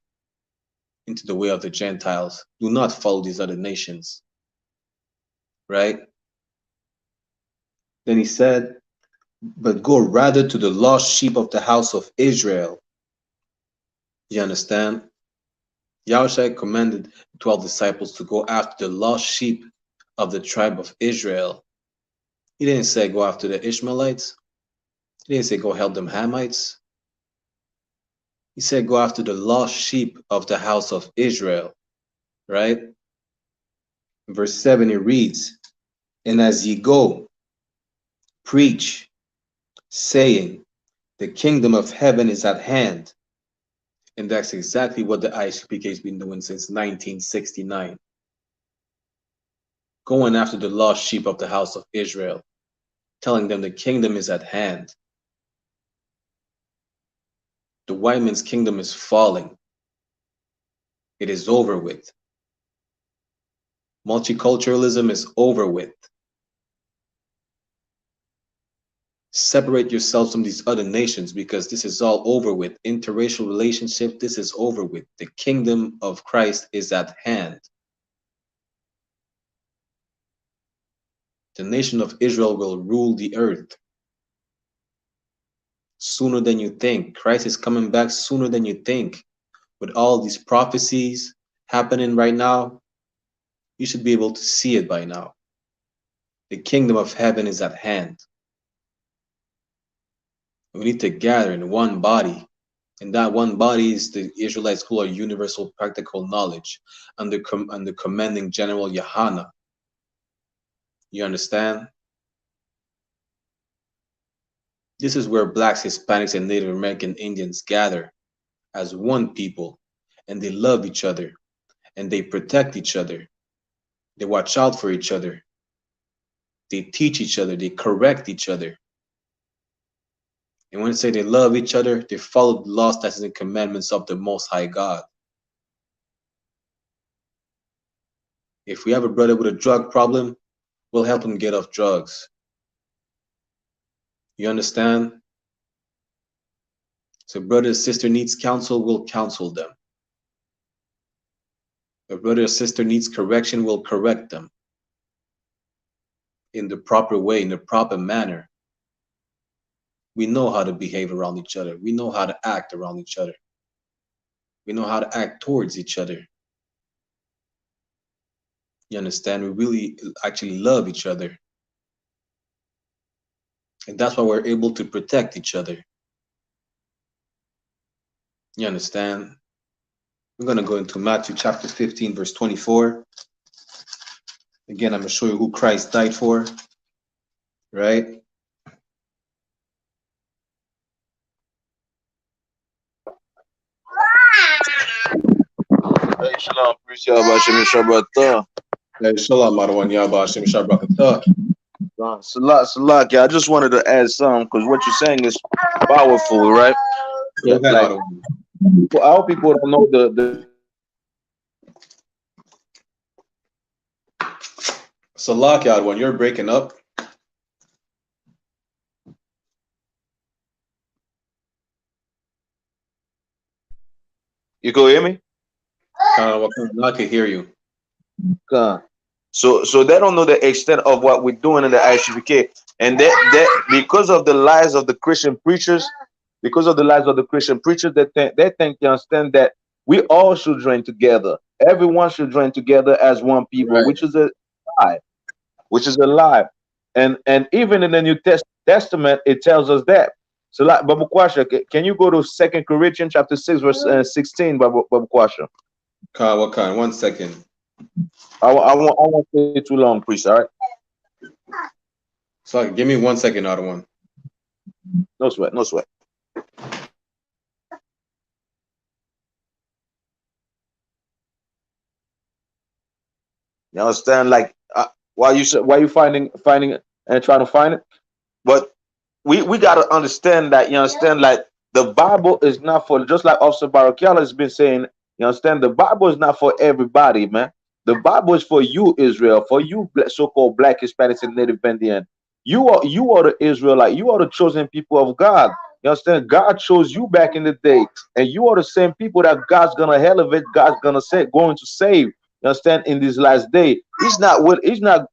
into the way of the Gentiles. Do not follow these other nations. Right? Then he said, but go rather to the lost sheep of the house of Israel. You understand? Yahushua commanded the 12 disciples to go after the lost sheep of the tribe of Israel. He didn't say go after the Ishmaelites. He didn't say go help them Hamites. He said go after the lost sheep of the house of Israel. Right? Verse 7, it reads, "And as ye go, preach, saying, the kingdom of heaven is at hand." And that's exactly what the ISUPK has been doing since 1969. Going after the lost sheep of the house of Israel, telling them the kingdom is at hand. The white man's kingdom is falling. It is over with. Multiculturalism is over with. Separate yourselves from these other nations because this is all over with. Interracial relationship, this is over with. The kingdom of Christ is at hand. The nation of Israel will rule the earth sooner than you think. Christ is coming back sooner than you think. With all these prophecies happening right now, you should be able to see it by now. The kingdom of heaven is at hand. We need to gather in one body. And that one body is the Israelites who are universal practical knowledge under commanding General YAHANNA. You understand? This is where blacks, Hispanics, and Native American Indians gather as one people, and they love each other, and they protect each other. They watch out for each other. They teach each other. They correct each other. And when they say they love each other, they follow the laws, statutes, and commandments of the Most High God. If we have a brother with a drug problem, we'll help him get off drugs. You understand? So brother or sister needs counsel, we'll counsel them. If brother or sister needs correction, we'll correct them in the proper way, in the proper manner. We know how to behave around each other. We know how to act around each other. We know how to act towards each other. You understand? We really actually love each other. And that's why we're able to protect each other. You understand? We're going to go into Matthew chapter 15, verse 24. Again, I'm going to show you who Christ died for. Right? Hey, Shalom, appreciate Hashem Shabbat. Hey, Shalom, Marwan Yaba, Hashem Shabbat. Salak, I just wanted to add something because what you're saying is powerful, right? Go ahead, like, our people don't know the Salak, when you're breaking up. You can hear me? I can hear you. So they don't know the extent of what we're doing in the I.S.U.P.K. And that because of the lies of the Christian preachers, they think you understand that we all should join together. Everyone should join together as one people, right. which is a lie. And even in the New Testament, it tells us that. So, like, Babu Kwasha, can you go to 2 Corinthians chapter 6, verse 16, Babu Kwasha? What kind? 1 second. I won't stay too long, priest. All right. So give me 1 second, other one. No sweat. You understand? Like, why you finding and trying to find it? But we gotta understand that. You understand? Like, the Bible is not for, just like Officer Barakiala has been saying. You understand? The Bible is not for everybody, man. The Bible is for you, Israel, for you, so-called Black, Hispanics, and Native Indian. You are the Israelite. You are the chosen people of God. You understand? God chose you back in the day, and you are the same people that God's gonna elevate. God's going to save. You understand? In this last day, He's not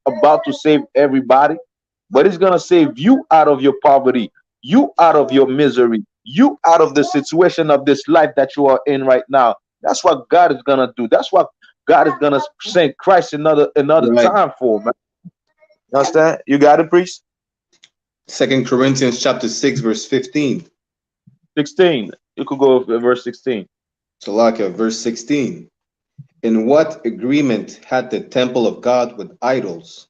about to save everybody, but He's gonna save you out of your poverty, you out of your misery, you out of the situation of this life that you are in right now. That's what God is gonna do. That's what God is gonna send Christ another right. time for, man. You understand? You got it, priest? 2 Corinthians chapter 6, verse 15. 16. You could go with verse 16. Salaka, verse 16. In what agreement had the temple of God with idols?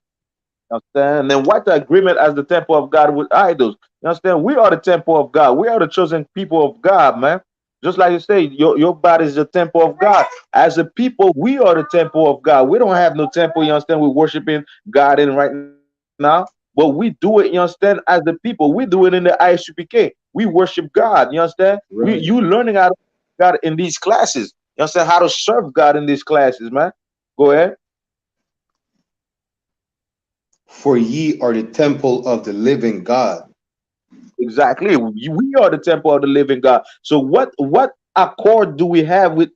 Understand? And then what the agreement as the temple of God with idols? You understand? We are the temple of God. We are the chosen people of God, man. Just like you say, your body is the temple of God. As a people, we are the temple of God. We don't have no temple, you understand? We're worshiping God in right now. But we do it, you understand, as the people. We do it in the I.S.U.P.K. We worship God, you understand? Right. You learning how to God in these classes. You understand how to serve God in these classes, man. Go ahead. For ye are the temple of the living God. Exactly. We are the temple of the living God. So what accord do we have with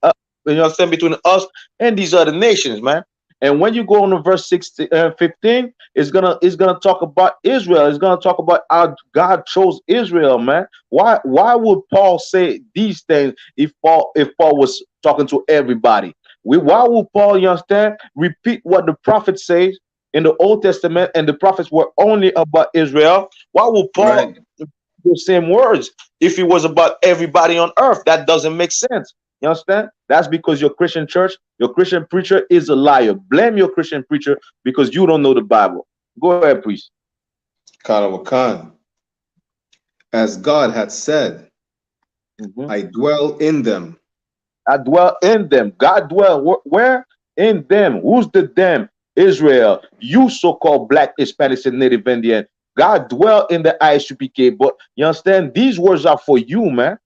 you know, between us and these other nations, man? And when you go on to verse 16, 15, it's gonna talk about Israel. It's gonna talk about how God chose Israel, man. Why would Paul say these things if Paul was talking to everybody? Why would Paul, you understand, repeat what the prophet says in the Old Testament and the prophets were only about Israel? Why would Paul Right. the same words if it was about everybody on earth? That doesn't make sense. You understand? That's because your Christian church, your Christian preacher is a liar. Blame your Christian preacher because you don't know the Bible. Go ahead, priest. Khan. As God had said, I dwell in them. I dwell in them. God dwell where? In them. Who's the them? Israel. You so-called black, Hispanics, and Native Indian. God dwell in the I.S.U.P.K. But you understand? These words are for you, man.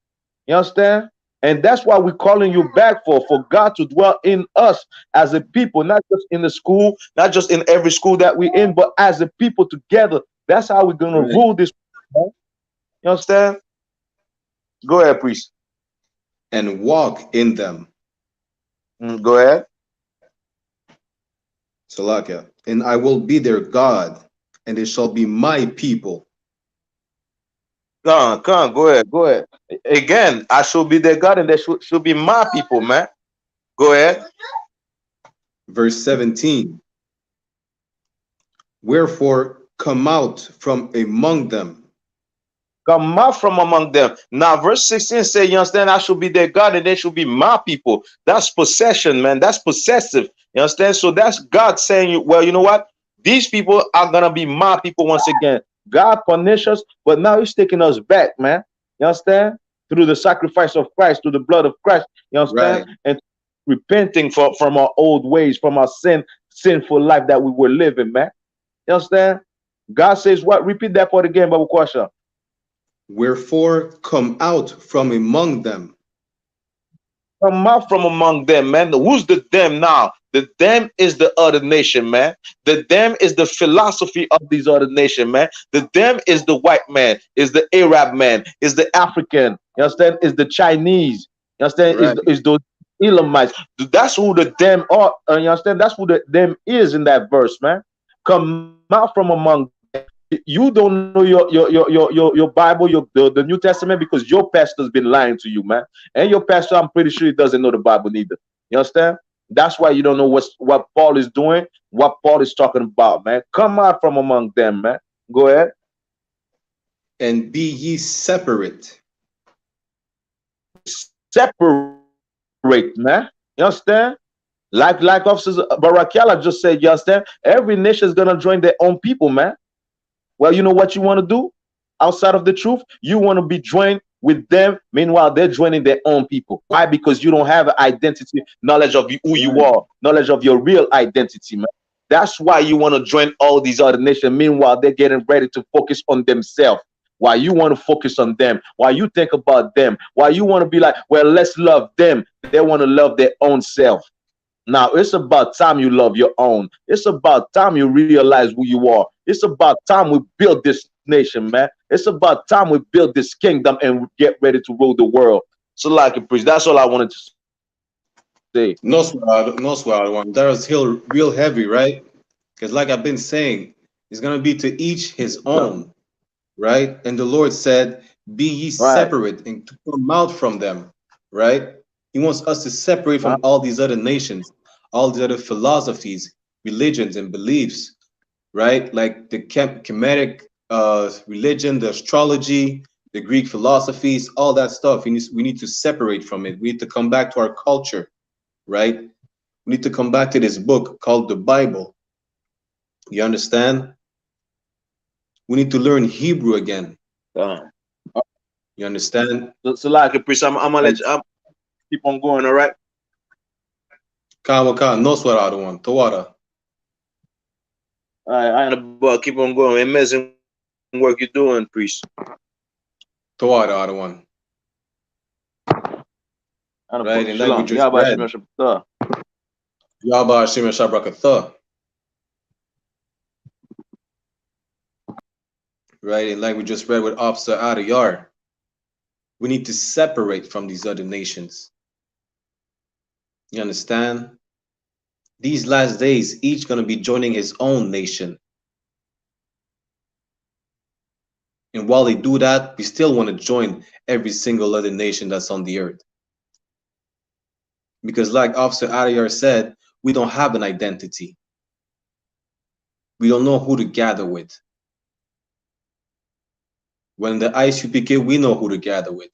You understand? And that's why we're calling you back for God to dwell in us as a people, not just in the school, not just in every school that we're in, but as a people together. That's how we're gonna rule this. Man. You understand? Go ahead, priest. And walk in them. Go ahead. Salakia. And I will be their God, and they shall be my people. Come on, go ahead, go ahead. Again, I should be their God, and they should be my people, man. Go ahead. Verse 17. Wherefore come out from among them. Come out from among them. Now, verse 16 say, you understand, I should be their God and they should be my people. That's possession, man. That's possessive. You understand? So that's God saying, well, you know what? These people are going to be my people once again. God punishes us, but now he's taking us back, man. You understand? Through the sacrifice of Christ, through the blood of Christ. You understand? Right. And repenting from our old ways, from our sinful life that we were living, man. You understand? God says what? Repeat that part again, Babu Kwasha. Wherefore come out from among them. Come out from among them, man. Who's the them now? The them is the other nation, man. The them is the philosophy of these other nation, man. The them is the white man, is the Arab man, is the African. You understand? Is the Chinese. You understand? Right. Is those Elamites. That's who the them are. You understand? That's who the them is in that verse, man. Come out from among. You don't know your Bible, the New Testament, because your pastor's been lying to you, man. And your pastor, I'm pretty sure he doesn't know the Bible neither. You understand? That's why you don't know what Paul is doing, what Paul is talking about, man. Come out from among them, man. Go ahead. And be ye separate. Separate, man. You understand? Like officers Barakiala just said, you understand? Every nation is gonna join their own people, man. Well, you know what you want to do outside of the truth? You want to be joined with them. Meanwhile, they're joining their own people. Why? Because you don't have an identity, knowledge of who you are, knowledge of your real identity, man. That's why you want to join all these other nations. Meanwhile, they're getting ready to focus on themselves. Why you want to focus on them? Why you think about them? Why you want to be like, well, let's love them. They want to love their own self. Now, it's about time you love your own. It's about time you realize who you are. It's about time we build this nation, man. It's about time we build this kingdom and get ready to rule the world. So, like a priest, that's all I wanted to say. No, one. That was real heavy, right? Because like I've been saying, it's going to be to each his own, right? And the Lord said, be ye separate and come out from them, right? He wants us to separate from all these other nations, all these other philosophies, religions, and beliefs, right? Like the Kemetic religion, the astrology, the Greek philosophies, all that stuff. We need to separate from it. We need to come back to our culture, right? We need to come back to this book called the Bible. You understand? We need to learn Hebrew again. You understand? So like a priest, I'm gonna let you keep on going, all right? Kama no sweat one. Tawada. All right, I about keep on going. Amazing work you're doing, priest. Tawada one. Right, and like we just read. Yaba Shima Shabrakatha. Right, and like we just read with Officer Adiyar. We need to separate from these other nations. You understand? These last days, each going to be joining his own nation. And while they do that, we still want to join every single other nation that's on the earth. Because like Officer Adiyar said, we don't have an identity. We don't know who to gather with. When the I.S.U.P.K, we know who to gather with.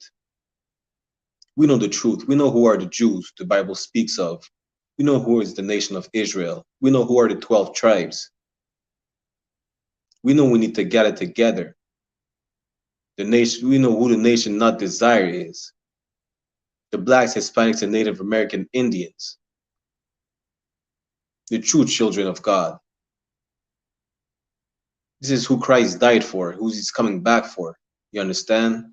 We know the truth. We know who are the Jews the Bible speaks of. We know who is the nation of Israel. We know who are the 12 tribes. We know we need to gather together. The nation, we know who the nation not desire is. The blacks, Hispanics, and Native American Indians. The true children of God. This is who Christ died for, who he's coming back for. You understand?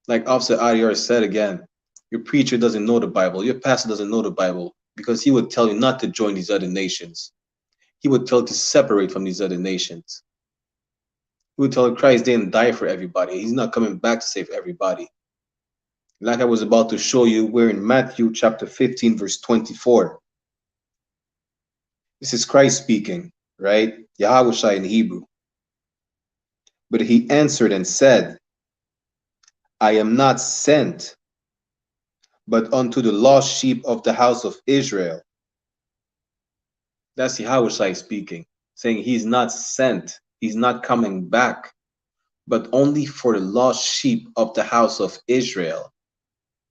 Like Officer Adiyar said again, your preacher doesn't know the Bible, your pastor doesn't know the Bible, because he would tell you not to join these other nations. He would tell you to separate from these other nations. He would tell you Christ didn't die for everybody. He's not coming back to save everybody. Like I was about to show you, we're in Matthew chapter 15, verse 24. This is Christ speaking, right? Yahweh in Hebrew. But he answered and said, I am not sent, but unto the lost sheep of the house of Israel. That's Yahweh speaking, saying he's not sent, he's not coming back, but only for the lost sheep of the house of Israel,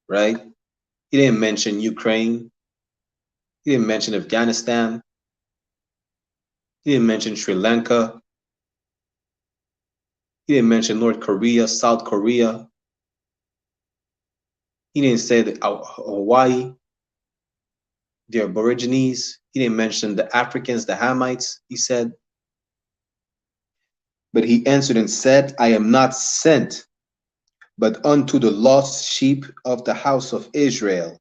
right? He didn't mention Ukraine. He didn't mention Afghanistan. He didn't mention Sri Lanka. He didn't mention North Korea, South Korea. He didn't say that Hawaii, the Aborigines. He didn't mention the Africans, the Hamites, he said. But he answered and said, I am not sent, but unto the lost sheep of the house of Israel.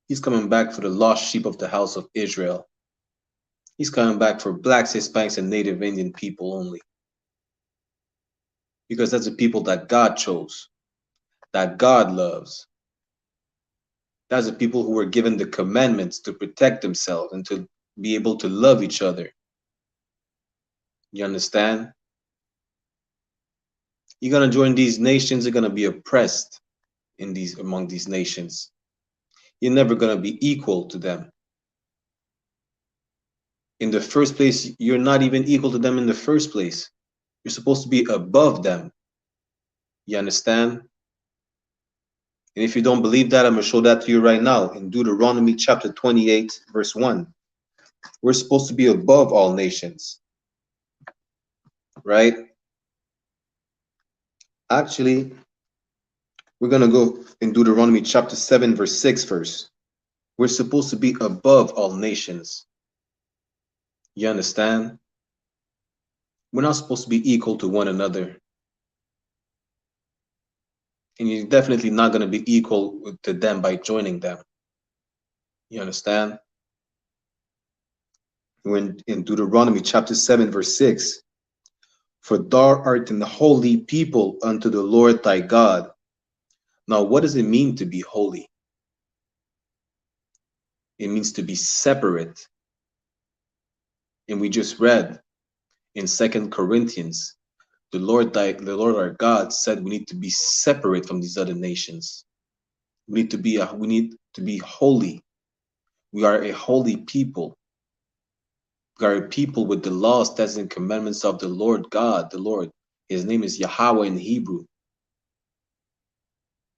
He's coming back for the lost sheep of the house of Israel. He's coming back for blacks, Hispanics, and Native Indian people only. Because that's the people that God chose, that God loves. That's the people who were given the commandments to protect themselves and to be able to love each other. You understand? You're gonna join these nations, you're gonna be oppressed among these nations. You're never gonna be equal to them. In the first place, you're not even equal to them in the first place. You're supposed to be above them. You understand? And if you don't believe that, I'm going to show that to you right now in Deuteronomy chapter 28, verse 1. We're supposed to be above all nations. Right? Actually, we're going to go in Deuteronomy chapter 7, verse 6 first. We're supposed to be above all nations. You understand? We're not supposed to be equal to one another. And you're definitely not going to be equal to them by joining them. You understand? When in Deuteronomy chapter 7, verse 6, for thou art an holy people unto the Lord thy God. Now, what does it mean to be holy? It means to be separate. And we just read in 2 Corinthians, the Lord our God said we need to be separate from these other nations. We need to be holy. We are a holy people. We are a people with the laws, statutes, and commandments of the Lord God, the Lord. His name is Yahweh in Hebrew.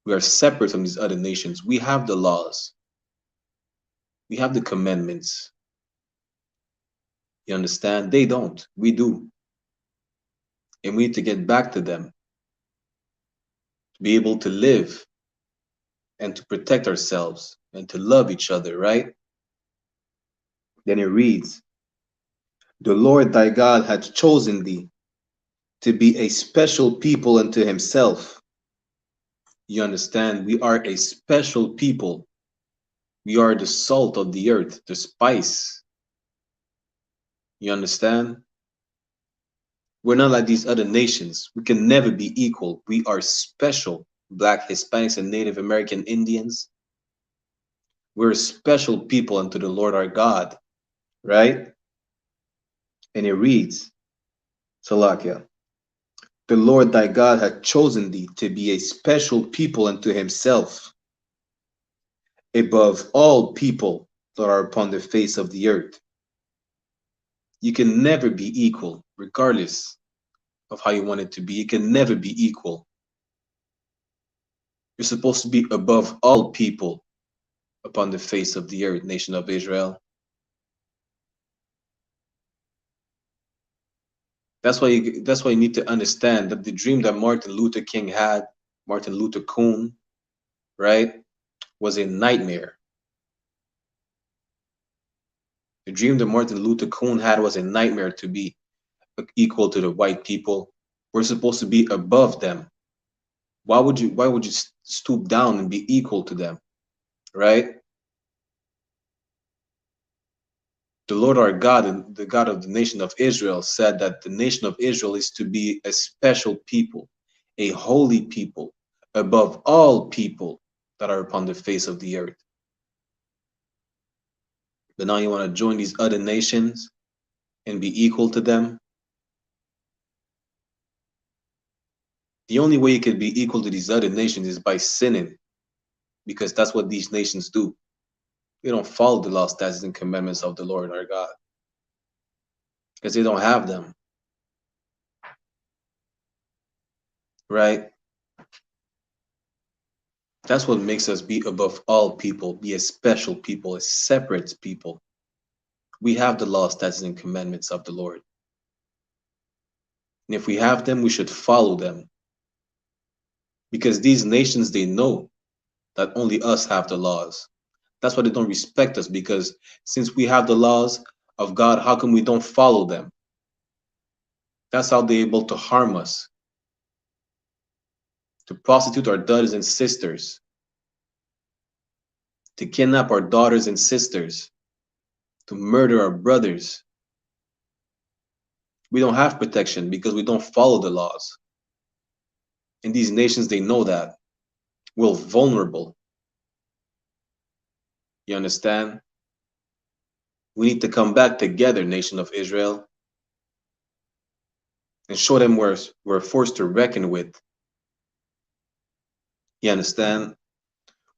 We are separate from these other nations. We have the laws. We have the commandments. You understand? They don't. We do. And we need to get back to them. To be able to live and to protect ourselves and to love each other, right? Then it reads, the Lord thy God hath chosen thee to be a special people unto himself. You understand? We are a special people. We are the salt of the earth, the spice. You understand? We're not like these other nations. We can never be equal. We are special. Black, Hispanics, and Native American Indians. We're a special people unto the Lord our God, right? And it reads, Salakia, the Lord thy God hath chosen thee to be a special people unto himself, above all people that are upon the face of the earth. You can never be equal, regardless of how you want it to be. You can never be equal. You're supposed to be above all people upon the face of the earth, nation of Israel. That's why you need to understand that the dream that Martin Luther King had, Martin Luther King, right, was a nightmare. The dream that Martin Luther King had was a nightmare, to be equal to the white people. We're supposed to be above them. Why would you stoop down and be equal to them, right? The Lord our God and the God of the nation of Israel said that the nation of Israel is to be a special people, a holy people, above all people that are upon the face of the earth. But now you want to join these other nations and be equal to them? The only way you can be equal to these other nations is by sinning, because that's what these nations do. They don't follow the law, statutes, and commandments of the Lord our God, because they don't have them, right? That's what makes us be above all people, be a special people, a separate people. We have the law, statutes, and commandments of the Lord. And if we have them, we should follow them. Because these nations, they know that only us have the laws. That's why they don't respect us, because since we have the laws of God, how come we don't follow them? That's how they're able to harm us, to prostitute our daughters and sisters, to kidnap our daughters and sisters, to murder our brothers. We don't have protection because we don't follow the laws. And these nations, they know that. We're vulnerable. You understand? We need to come back together, nation of Israel, and show them we're forced to reckon with. You understand?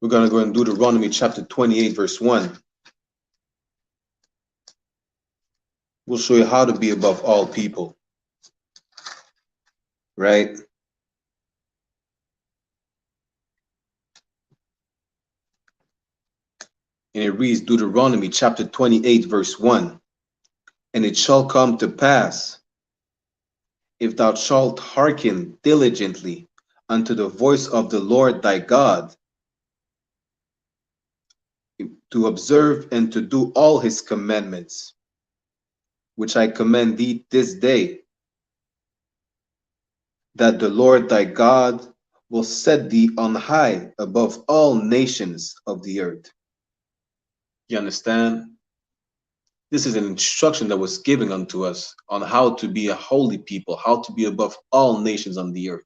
We're going to go in Deuteronomy chapter 28, verse 1. We'll show you how to be above all people. Right? And it reads Deuteronomy chapter 28, verse 1. And it shall come to pass, if thou shalt hearken diligently unto the voice of the Lord thy God, to observe and to do all his commandments, which I command thee this day, that the Lord thy God will set thee on high above all nations of the earth. You understand? This is an instruction that was given unto us on how to be a holy people, how to be above all nations on the earth.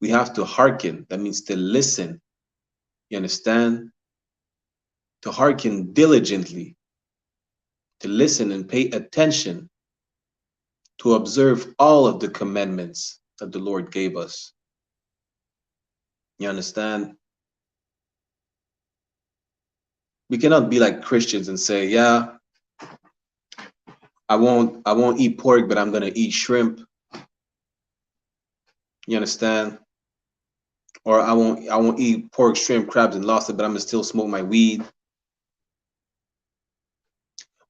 We have to hearken. That means to listen. You understand? To hearken diligently, to listen and pay attention, to observe all of the commandments that the Lord gave us. You understand? We cannot be like Christians and say, yeah, I won't eat pork, but I'm gonna eat shrimp. You understand? Or I won't eat pork, shrimp, crabs, and lobster, but I'm gonna still smoke my weed.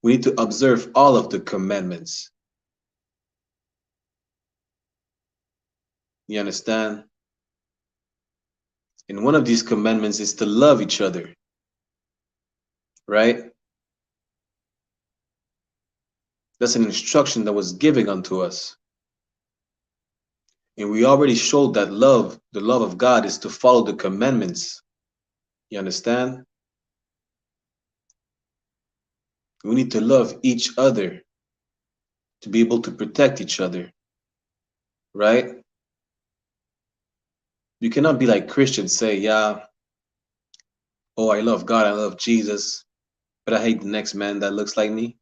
We need to observe all of the commandments. You understand? And one of these commandments is to love each other, right? That's an instruction that was given unto us. And we already showed that love, the love of God, is to follow the commandments. You understand? We need to love each other to be able to protect each other, right? You cannot be like Christians, say, yeah, oh, I love God, I love Jesus, but I hate the next man that looks like me.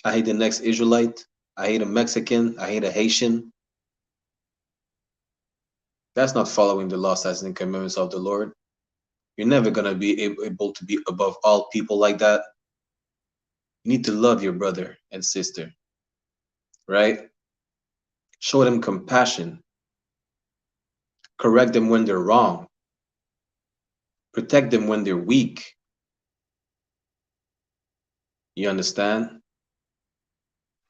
I hate the next Israelite. I hate a Mexican. I hate a Haitian. That's not following the law, statutes, and commandments of the Lord. You're never going to be able to be above all people like that. You need to love your brother and sister, right? Show them compassion. Correct them when they're wrong. Protect them when they're weak. You understand?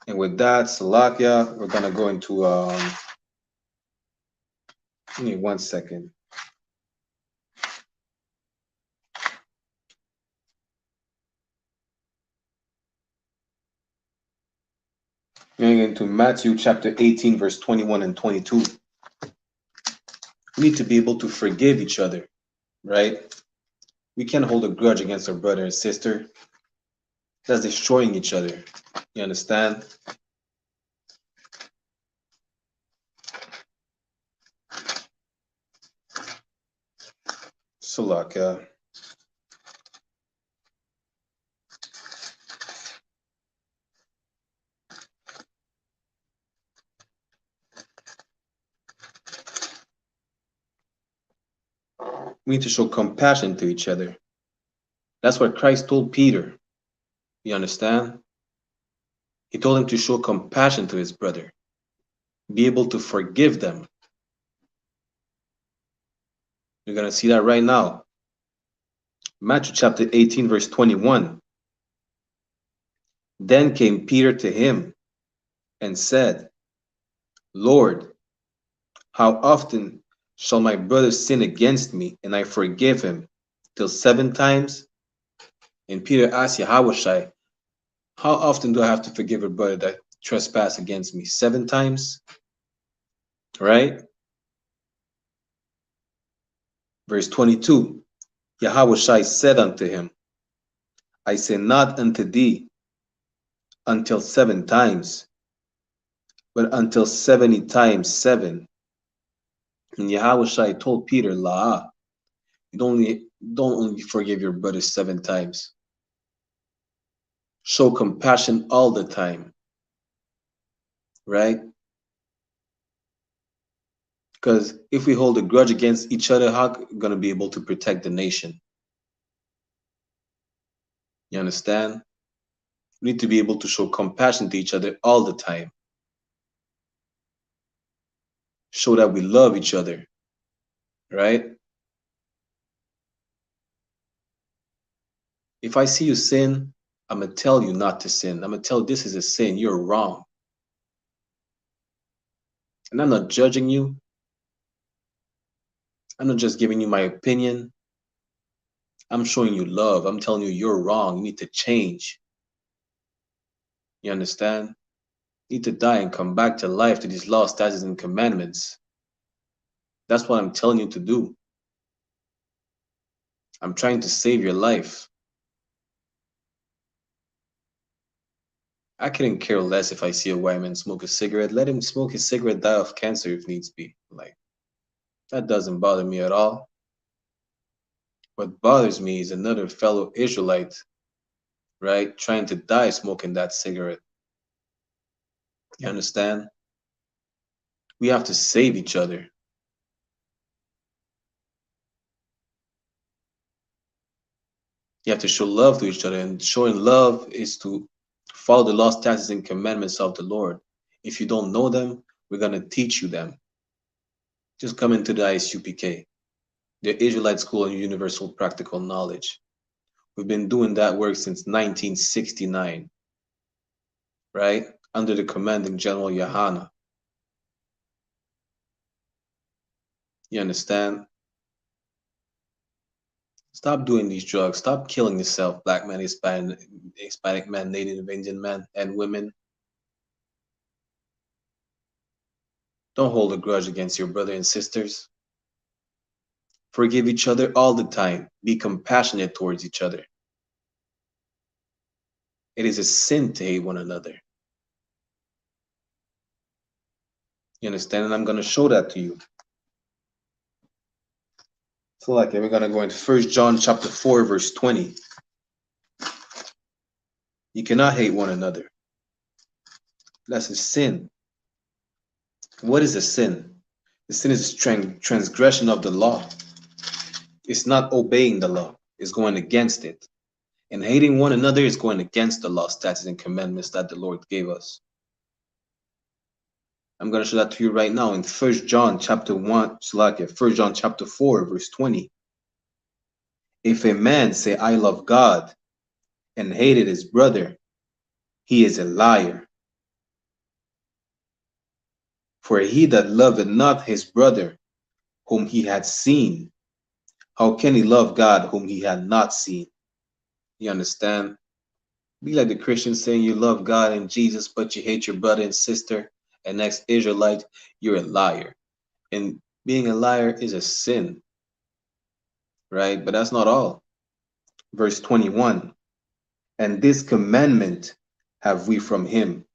And with that, Salakia, we're going to go into, give me 1 second. Going into Matthew chapter 18, verse 21 and 22. We need to be able to forgive each other, right? We can't hold a grudge against our brother and sister. That's destroying each other. You understand? Salakia. We need to show compassion to each other. That's what Christ told Peter. You understand? He told him to show compassion to his brother. Be able to forgive them. You're going to see that right now. Matthew chapter 18, verse 21. Then came Peter to him and said, Lord, how often shall my brother sin against me and I forgive him? Till 7 times? And Peter asked Yahawashi, how often do I have to forgive a brother that trespass against me? 7 times? Right? Verse 22. Yahawashi said unto him, I say not unto thee until 7 times, but until 70 times 7. And Yahawashi told Peter, La, you don't only forgive your brother 7 times. Show compassion all the time. Right? Because if we hold a grudge against each other, how are we going to be able to protect the nation? You understand? We need to be able to show compassion to each other all the time. Show that we love each other. Right? If I see you sin, I'm going to tell you not to sin. I'm going to tell you this is a sin. You're wrong. And I'm not judging you. I'm not just giving you my opinion. I'm showing you love. I'm telling you you're wrong. You need to change. You understand? You need to die and come back to life, to these laws, statutes, and commandments. That's what I'm telling you to do. I'm trying to save your life. I couldn't care less if I see a white man smoke a cigarette. Let him smoke his cigarette, die of cancer if needs be. Like, that doesn't bother me at all. What bothers me is another fellow Israelite, right, trying to die smoking that cigarette. You understand? We have to save each other. You have to show love to each other, and showing love is to follow the laws, statutes, and commandments of the Lord. If you don't know them, we're going to teach you them. Just come into the I.S.U.P.K, the Israelite School of Universal Practical Knowledge. We've been doing that work since 1969, right? Under the commanding General YAHANNA. You understand? Stop doing these drugs. Stop killing yourself, black man, Hispanic man, Native Indian man, and women. Don't hold a grudge against your brother and sisters. Forgive each other all the time. Be compassionate towards each other. It is a sin to hate one another. You understand? And I'm going to show that to you. So like we're going to go into 1 John chapter 4, verse 20. You cannot hate one another. That's a sin. What is a sin? The sin is transgression of the law. It's not obeying the law. It's going against it. And hating one another is going against the law, statutes, and commandments that the Lord gave us. I'm going to show that to you right now in 1 John chapter 1, 1 John chapter 4, verse 20. If a man say, I love God, and hated his brother, he is a liar. For he that loveth not his brother, whom he had seen, how can he love God whom he had not seen? You understand? Be like the Christians saying you love God and Jesus, but you hate your brother and sister, and next Israelite, you're a liar. And being a liar is a sin, right? But that's not all. Verse 21, and this commandment have we from him,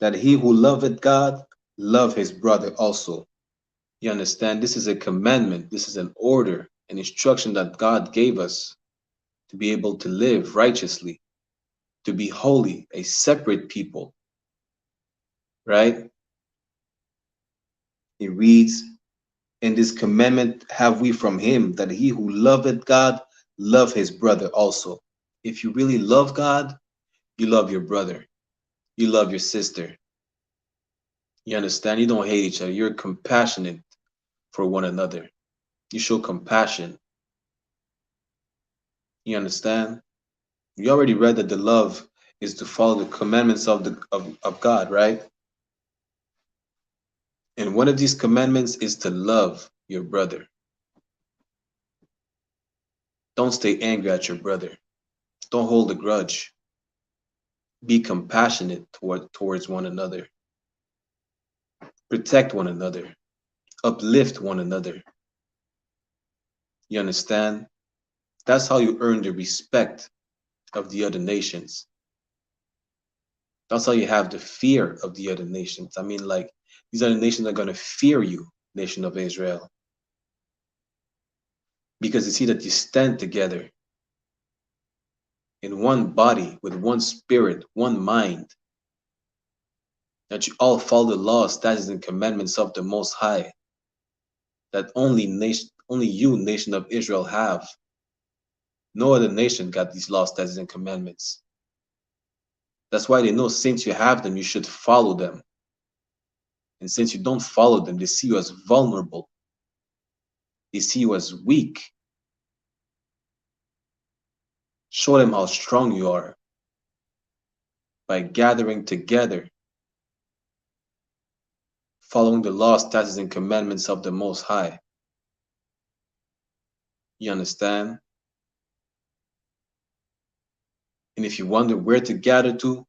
that he who loveth God, love his brother also. You understand? This is a commandment. This is an order, an instruction that God gave us to be able to live righteously, to be holy, a separate people, right? It reads, and this commandment have we from him, that he who loveth God, love his brother also. If you really love God, you love your brother. You love your sister. You understand? You don't hate each other. You're compassionate for one another. You show compassion. You understand? You already read that the love is to follow the commandments of God, right? And one of these commandments is to love your brother. Don't stay angry at your brother. Don't hold a grudge. Be compassionate towards one another. Protect one another. Uplift one another. You understand? That's how you earn the respect of the other nations. That's how you have the fear of the other nations. I mean, like, these other nations are going to fear you, nation of Israel. Because you see that you stand together in one body, with one spirit, one mind. That you all follow the laws, statutes, and commandments of the Most High. That only you, nation of Israel, have. No other nation got these laws, statutes, and commandments. That's why they know since you have them, you should follow them. And since you don't follow them, they see you as vulnerable. They see you as weak. Show them how strong you are by gathering together, following the laws, statutes, and commandments of the Most High. You understand? And if you wonder where to gather to,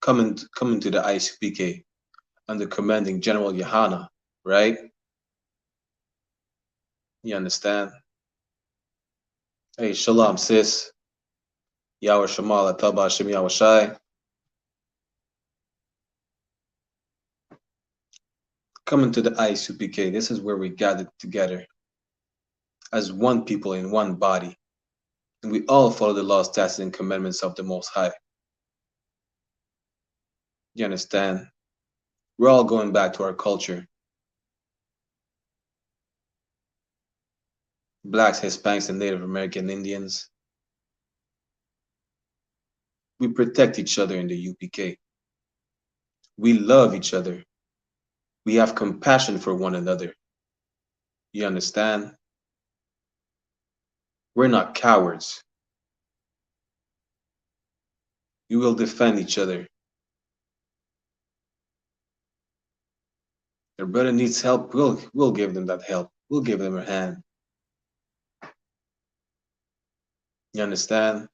come into the I.S.U.P.K. under commanding General YAHANNA, right? You understand? Hey, shalom, sis. Yahweh Shamal Ataba Hashem Yahweh Shai. Come into the I.S.U.P.K. This is where we gather together as one people in one body. And we all follow the laws, statutes, and commandments of the Most High. You understand? We're all going back to our culture. Blacks, Hispanics, and Native American Indians. We protect each other in the UPK. We love each other. We have compassion for one another. You understand? We're not cowards. We will defend each other. Their brother needs help, we'll give them that help. We'll give them a hand. You understand?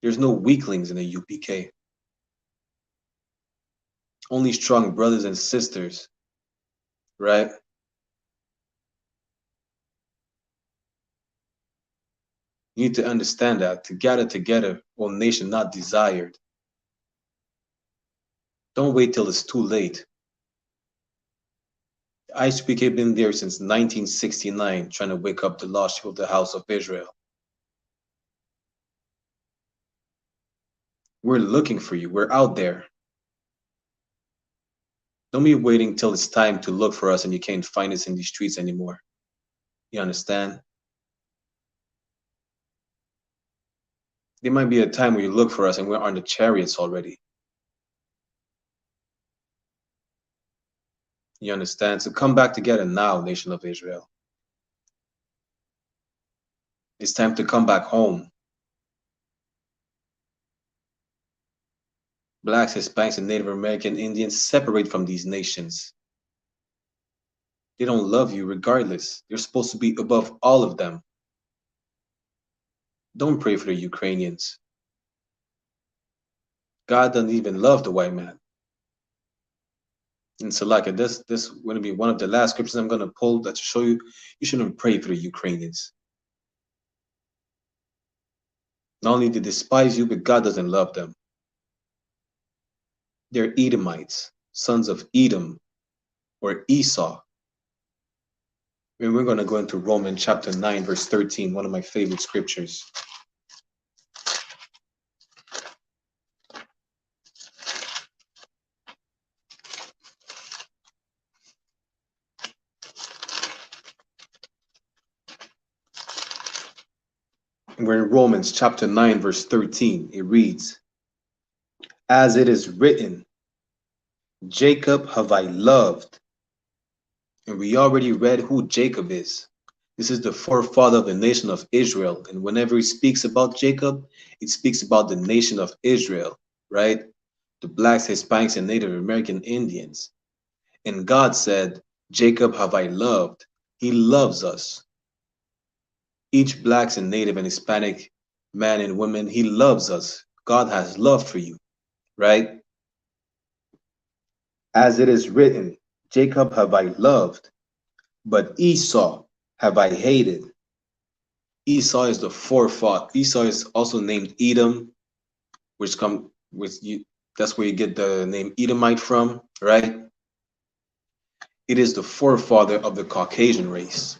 There's no weaklings in the UPK. Only strong brothers and sisters, right? You need to understand that to gather together, O nation not desired. Don't wait till it's too late. I.S.U.P.K been there since 1969, trying to wake up the lost sheep of the house of Israel. We're looking for you. We're out there. Don't be waiting till it's time to look for us and you can't find us in these streets anymore. You understand? There might be a time where you look for us and we're on the chariots already. You understand? So come back together now, nation of Israel. It's time to come back home. Blacks, Hispanics, and Native American Indians separate from these nations. They don't love you regardless. You're supposed to be above all of them. Don't pray for the Ukrainians. God doesn't even love the white man. And so like this is going to be one of the last scriptures I'm going to pull that to show you shouldn't pray for the Ukrainians. Not only do they despise you, but God doesn't love them. They're Edomites, sons of Edom, or Esau. And we're going to go into Romans chapter 9, verse 13, one of my favorite scriptures. We're in Romans chapter 9, verse 13. It reads, as it is written, Jacob have I loved. And we already read who Jacob is. This is the forefather of the nation of Israel. And whenever he speaks about Jacob, it speaks about the nation of Israel, right? The blacks, Hispanics, and Native American Indians. And God said, Jacob have I loved. He loves us. Each blacks and Native and Hispanic man and woman, he loves us. God has love for you, right? As it is written, Jacob have I loved, but Esau have I hated. Esau is the forefather. Esau is also named Edom, that's where you get the name Edomite from, right? It is the forefather of the Caucasian race.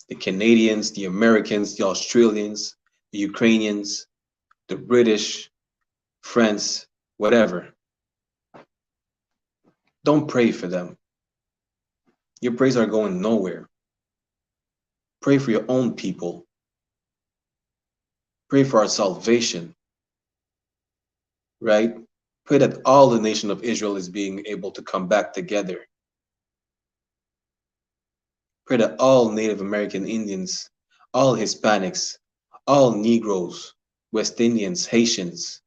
The Canadians, the Americans, the Australians, the Ukrainians, the British, French, whatever. Don't pray for them. Your prayers are going nowhere. Pray for your own people. Pray for our salvation, right? Pray that all the nation of Israel is being able to come back together. Pray that all Native American Indians, all Hispanics, all Negroes, West Indians, Haitians,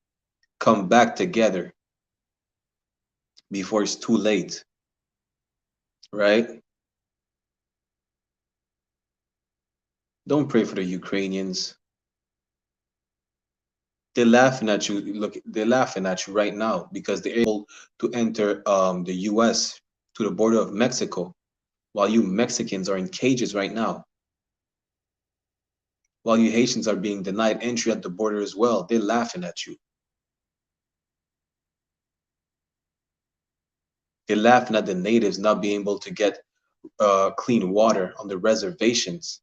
come back together before it's too late, right? Don't pray for the Ukrainians. They're laughing at you. Look, they're laughing at you right now because they're able to enter the US to the border of Mexico, while you Mexicans are in cages right now. While you Haitians are being denied entry at the border as well. They're laughing at you. They're laughing at the natives not being able to get clean water on the reservations,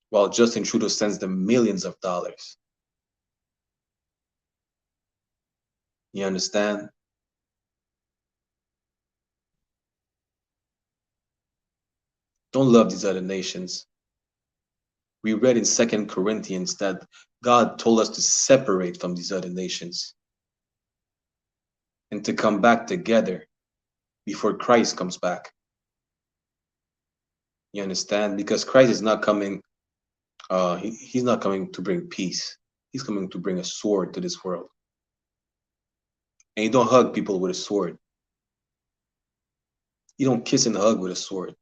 while Justin Trudeau sends them millions of dollars. You understand? Don't love these other nations. We read in 2 Corinthians that God told us to separate from these other nations and to come back together before Christ comes back. You understand? Because Christ is not coming He's not coming to bring peace. He's coming to bring a sword to this world. And you don't hug people with a sword. You don't kiss and hug with a sword.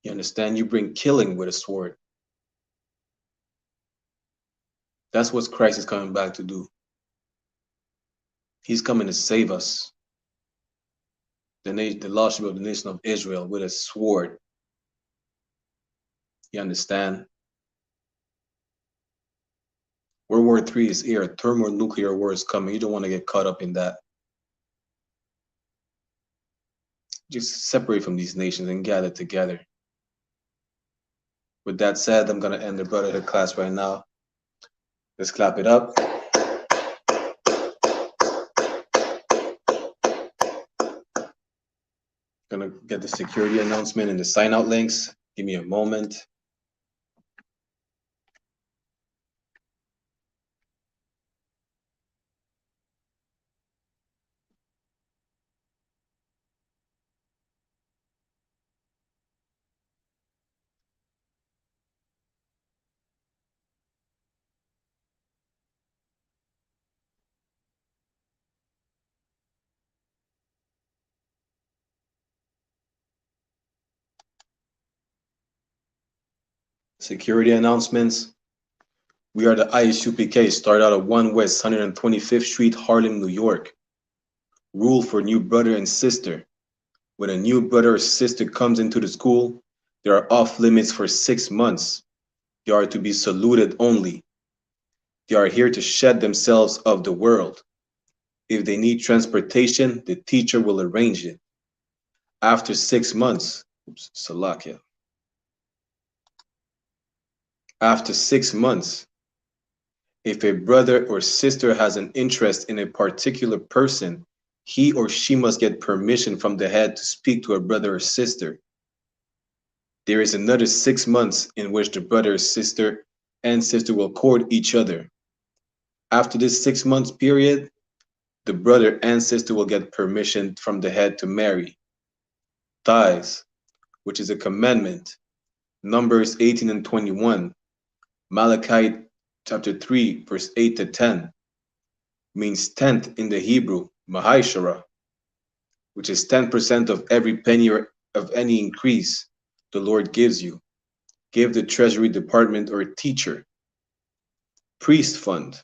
You understand? You bring killing with a sword. That's what Christ is coming back to do. He's coming to save us, the lost sheep of the nation of Israel, with a sword. You understand? World War III is here. A thermonuclear war is coming. You don't want to get caught up in that. Just separate from these nations and gather together. With that said, I'm going to end the Brotherhood class right now. Let's clap it up. Gonna get the security announcement and the sign out links. Give me a moment. Security announcements. We are the I.S.U.P.K. Start out at 1 West 125th Street, Harlem, New York. Rule for new brother and sister. When a new brother or sister comes into the school, they are off limits for 6 months. They are to be saluted only. They are here to shed themselves of the world. If they need transportation, the teacher will arrange it. After 6 months, Salakia. After 6 months, if a brother or sister has an interest in a particular person, he or she must get permission from the head to speak to a brother or sister. There is another 6 months in which the brother or sister will court each other. After this 6 months period, the brother and sister will get permission from the head to marry. Tithes, which is a commandment. Numbers 18 and 21. Malachi chapter 3, verse 8 to 10, means tenth in the Hebrew, Mahaishara, which is 10% of every penny or of any increase the Lord gives you. Give the treasury department or teacher. Priest fund.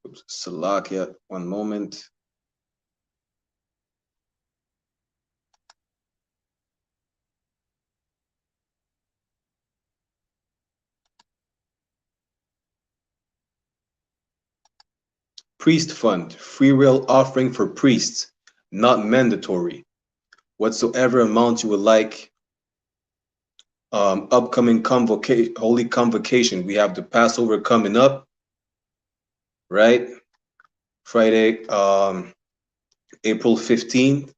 Oops, Salakia, one moment. Priest fund, free will offering for priests, not mandatory. Whatsoever amount you would like. Upcoming holy convocation. We have the Passover coming up, right? Friday, April 15th.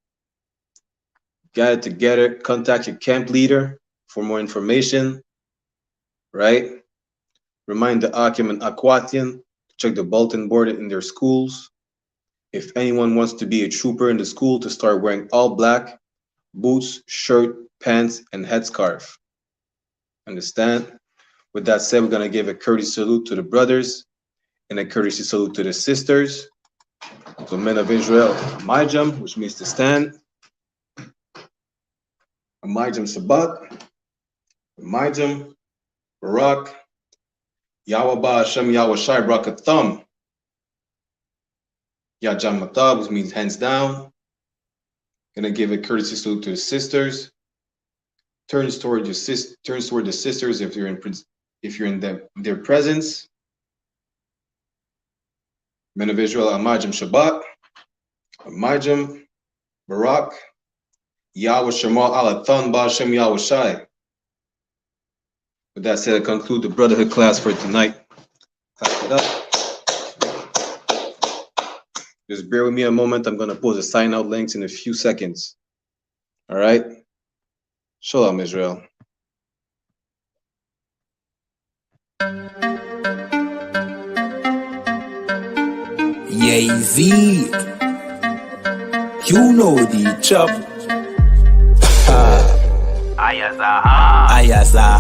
Got it together. Contact your camp leader for more information, right? Remind the Akim and Akwatian. Check the bulletin board in their schools. If anyone wants to be a trooper in the school, to start wearing all black, boots, shirt, pants, and headscarf. Understand? With that said, we're going to give a courtesy salute to the brothers and a courtesy salute to the sisters. The men of Israel, Majam, which means to stand. Majam Sabbat. Majam, Barak. Yahweh Hashem Yahweh Shai Brakatham. Yajam Matab, which means hands down. Gonna give a courtesy salute to the sisters. Turns toward the sisters if you're in their presence. Men of Israel, Amajim Shabbat, Amajim Barak, Yahweh Shemal Alathan Ba'Shem Yahweh Shai. With that said, I conclude the Brotherhood class for tonight. Clap it up. Just bear with me a moment. I'm going to post the sign out links in a few seconds. All right. Shalom, Israel. Yay-Z. You know the chop. I.S.U.P.K.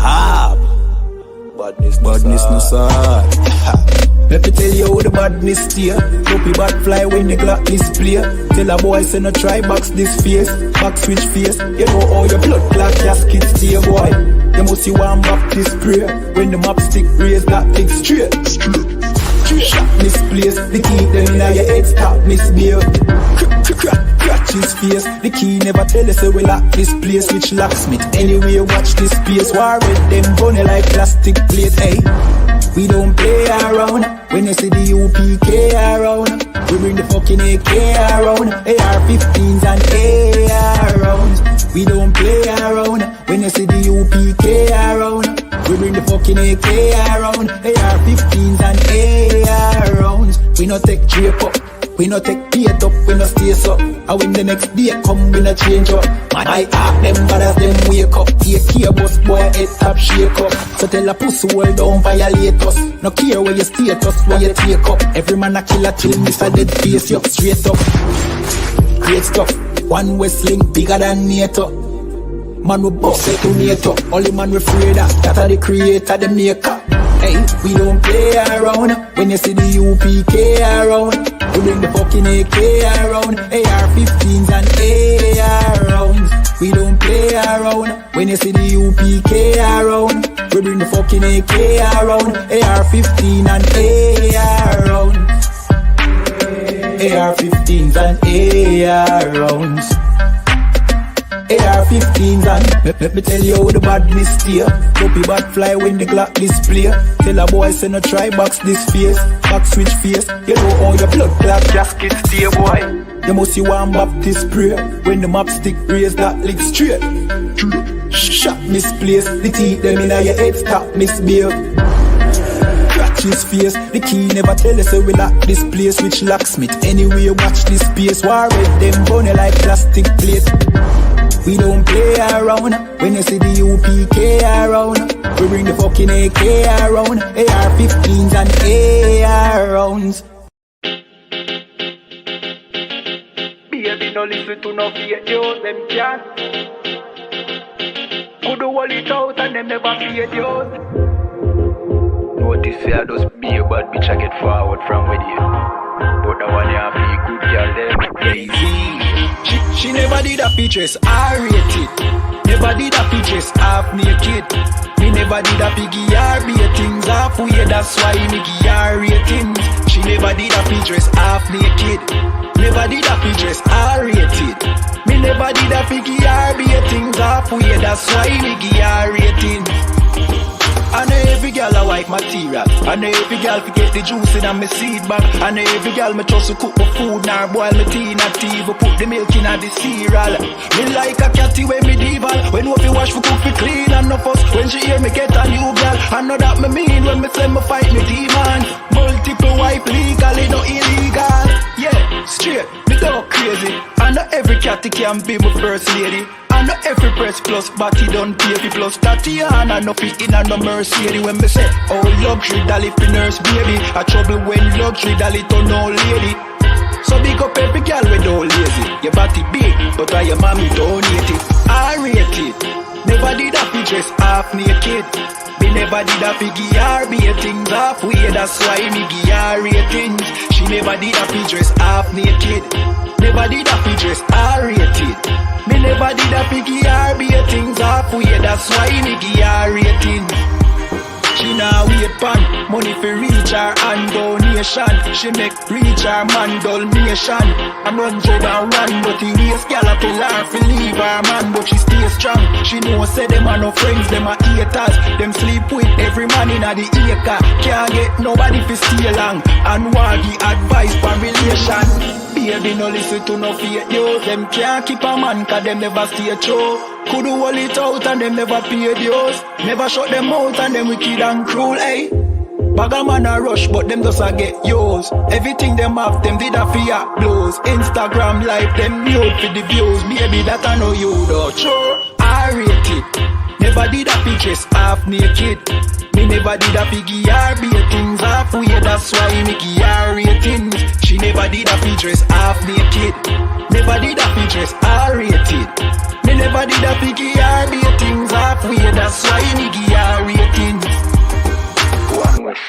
Badness no sad. Let me tell you how the badness steer. Dopey bad fly when the clock display. Tell a boy say no try box this face. Back switch face. You know how your blood clot casket stay, boy. You must see one Baptist prayer. When the map stick raise that thing straight. Shot misplaced. The key then in your head stop misbehave. Crack his face. The key never tell us we lock this place. Which locksmith anyway watch this space. War with them bunny like plastic plate. Hey, we don't play around. When you see the U.P.K around, we bring the fucking AK around. AR-15s and AR rounds. We don't play around. When you see the U.P.K around, we bring the fucking AK around. AR-15s and AR rounds. We no take drape up. We no take bait up, we no stay up. And when the next day come, we no change up. My heart them bad as them wake up. AK bus boy head top shake up. So tell a pussy hold down violate us. No care where you status, where you take up. Every man a killer till miss a dead face you up straight up. Great stuff, one West Link bigger than NATO. Man we bust it to NATO. Only man we afraid of, that are the creator, the maker. Hey, we don't play around. When you see the U.P.K around, we bring the fucking AK around. AR-15s and AR rounds. We don't play around. When you see the U.P.K around, we bring the fucking AK around. AR-15 and AR rounds. AR-15s and AR rounds. AR-15s and let me tell you how the badness steer. Dopey bad fly when the clock display. Tell a boy say no try box this face. Back switch face. You know how your blood clot casket stay, boy. You must see one Baptist prayer. When the map stick raise that lick straight. Shot misplaced. The teeth them in your head stop misbehave. Crack his face. The key never tell us we lock this place. Which locksmith anyway watch this space. War with them bunny like plastic plate. We don't play around. When you see the U.P.K around, we bring the fucking AK around. AR-15s and AR rounds. Baby, no listen to no fake news, them can't. Could hold it out and them never fake news. Notice I just be a bad bitch, I get forward from with you. But the one you have to good girl, them lazy. She never did a features, I rate it. Never did a features, half naked. Me never did a piggy ratings, half way, that's why me give her ratings. She never did a features, half naked. Never did a features, I rated. Me never did a piggy ratings, half way, that's why me give her ratings. I know every girl a white material. I know every girl forget the juice in my seed bag. I know every girl me trust to cook my food, nor boil my tea, not even put the milk in the cereal. Me like a catty when medieval. When we wash for cook for clean and no fuss. When she hear me get a new girl, I know that me mean when me say me fight me demons. Multiple wife legally, no illegal. Yeah, straight, me go crazy. I know every catty can be my first lady. I know every press plus, but he don't pay for plus. Tatiana no fit in and no Mercedes. When me say, oh luxury dolly for nurse baby. A trouble when luxury dolly turn old lady. So big up every girl we don't lazy. Your body big, but I your mommy donate it. I rate it. Never did a dress half naked. Me never did a piggy ratings halfway. That's why me give her ratings. She never did a dress half naked. Never did a dress rated. Me never did a piggy ratings halfway. That's why me give her ratings. She now wait pan money for reach her and donation. She make reach her man donation. And run job and run, but he waste gal a tell her fi leave her man, but she stay strong. She know say them are no friends, them are haters. Them sleep with every man in a the acre. Can't get nobody fi stay long and want the advice for relation. Baby no listen to no fake news. Them can't keep a man cause them never stay true. Could do all it out and them never pay dues. Never shut them out and them wicked and cruel, eh? Bag a man a rush but them just a get yours. Everything them have them did a fear blows. Instagram live them nude for the views. Baby that I know you though. Sure, I rate it. Never did a pictures half naked. Me never did a piggy ratings halfway. That's why me give her ratings. She never did a pictures half naked. Never did a pictures rated. Me never did a picky or things halfway. That's why me give her ratings. One wish.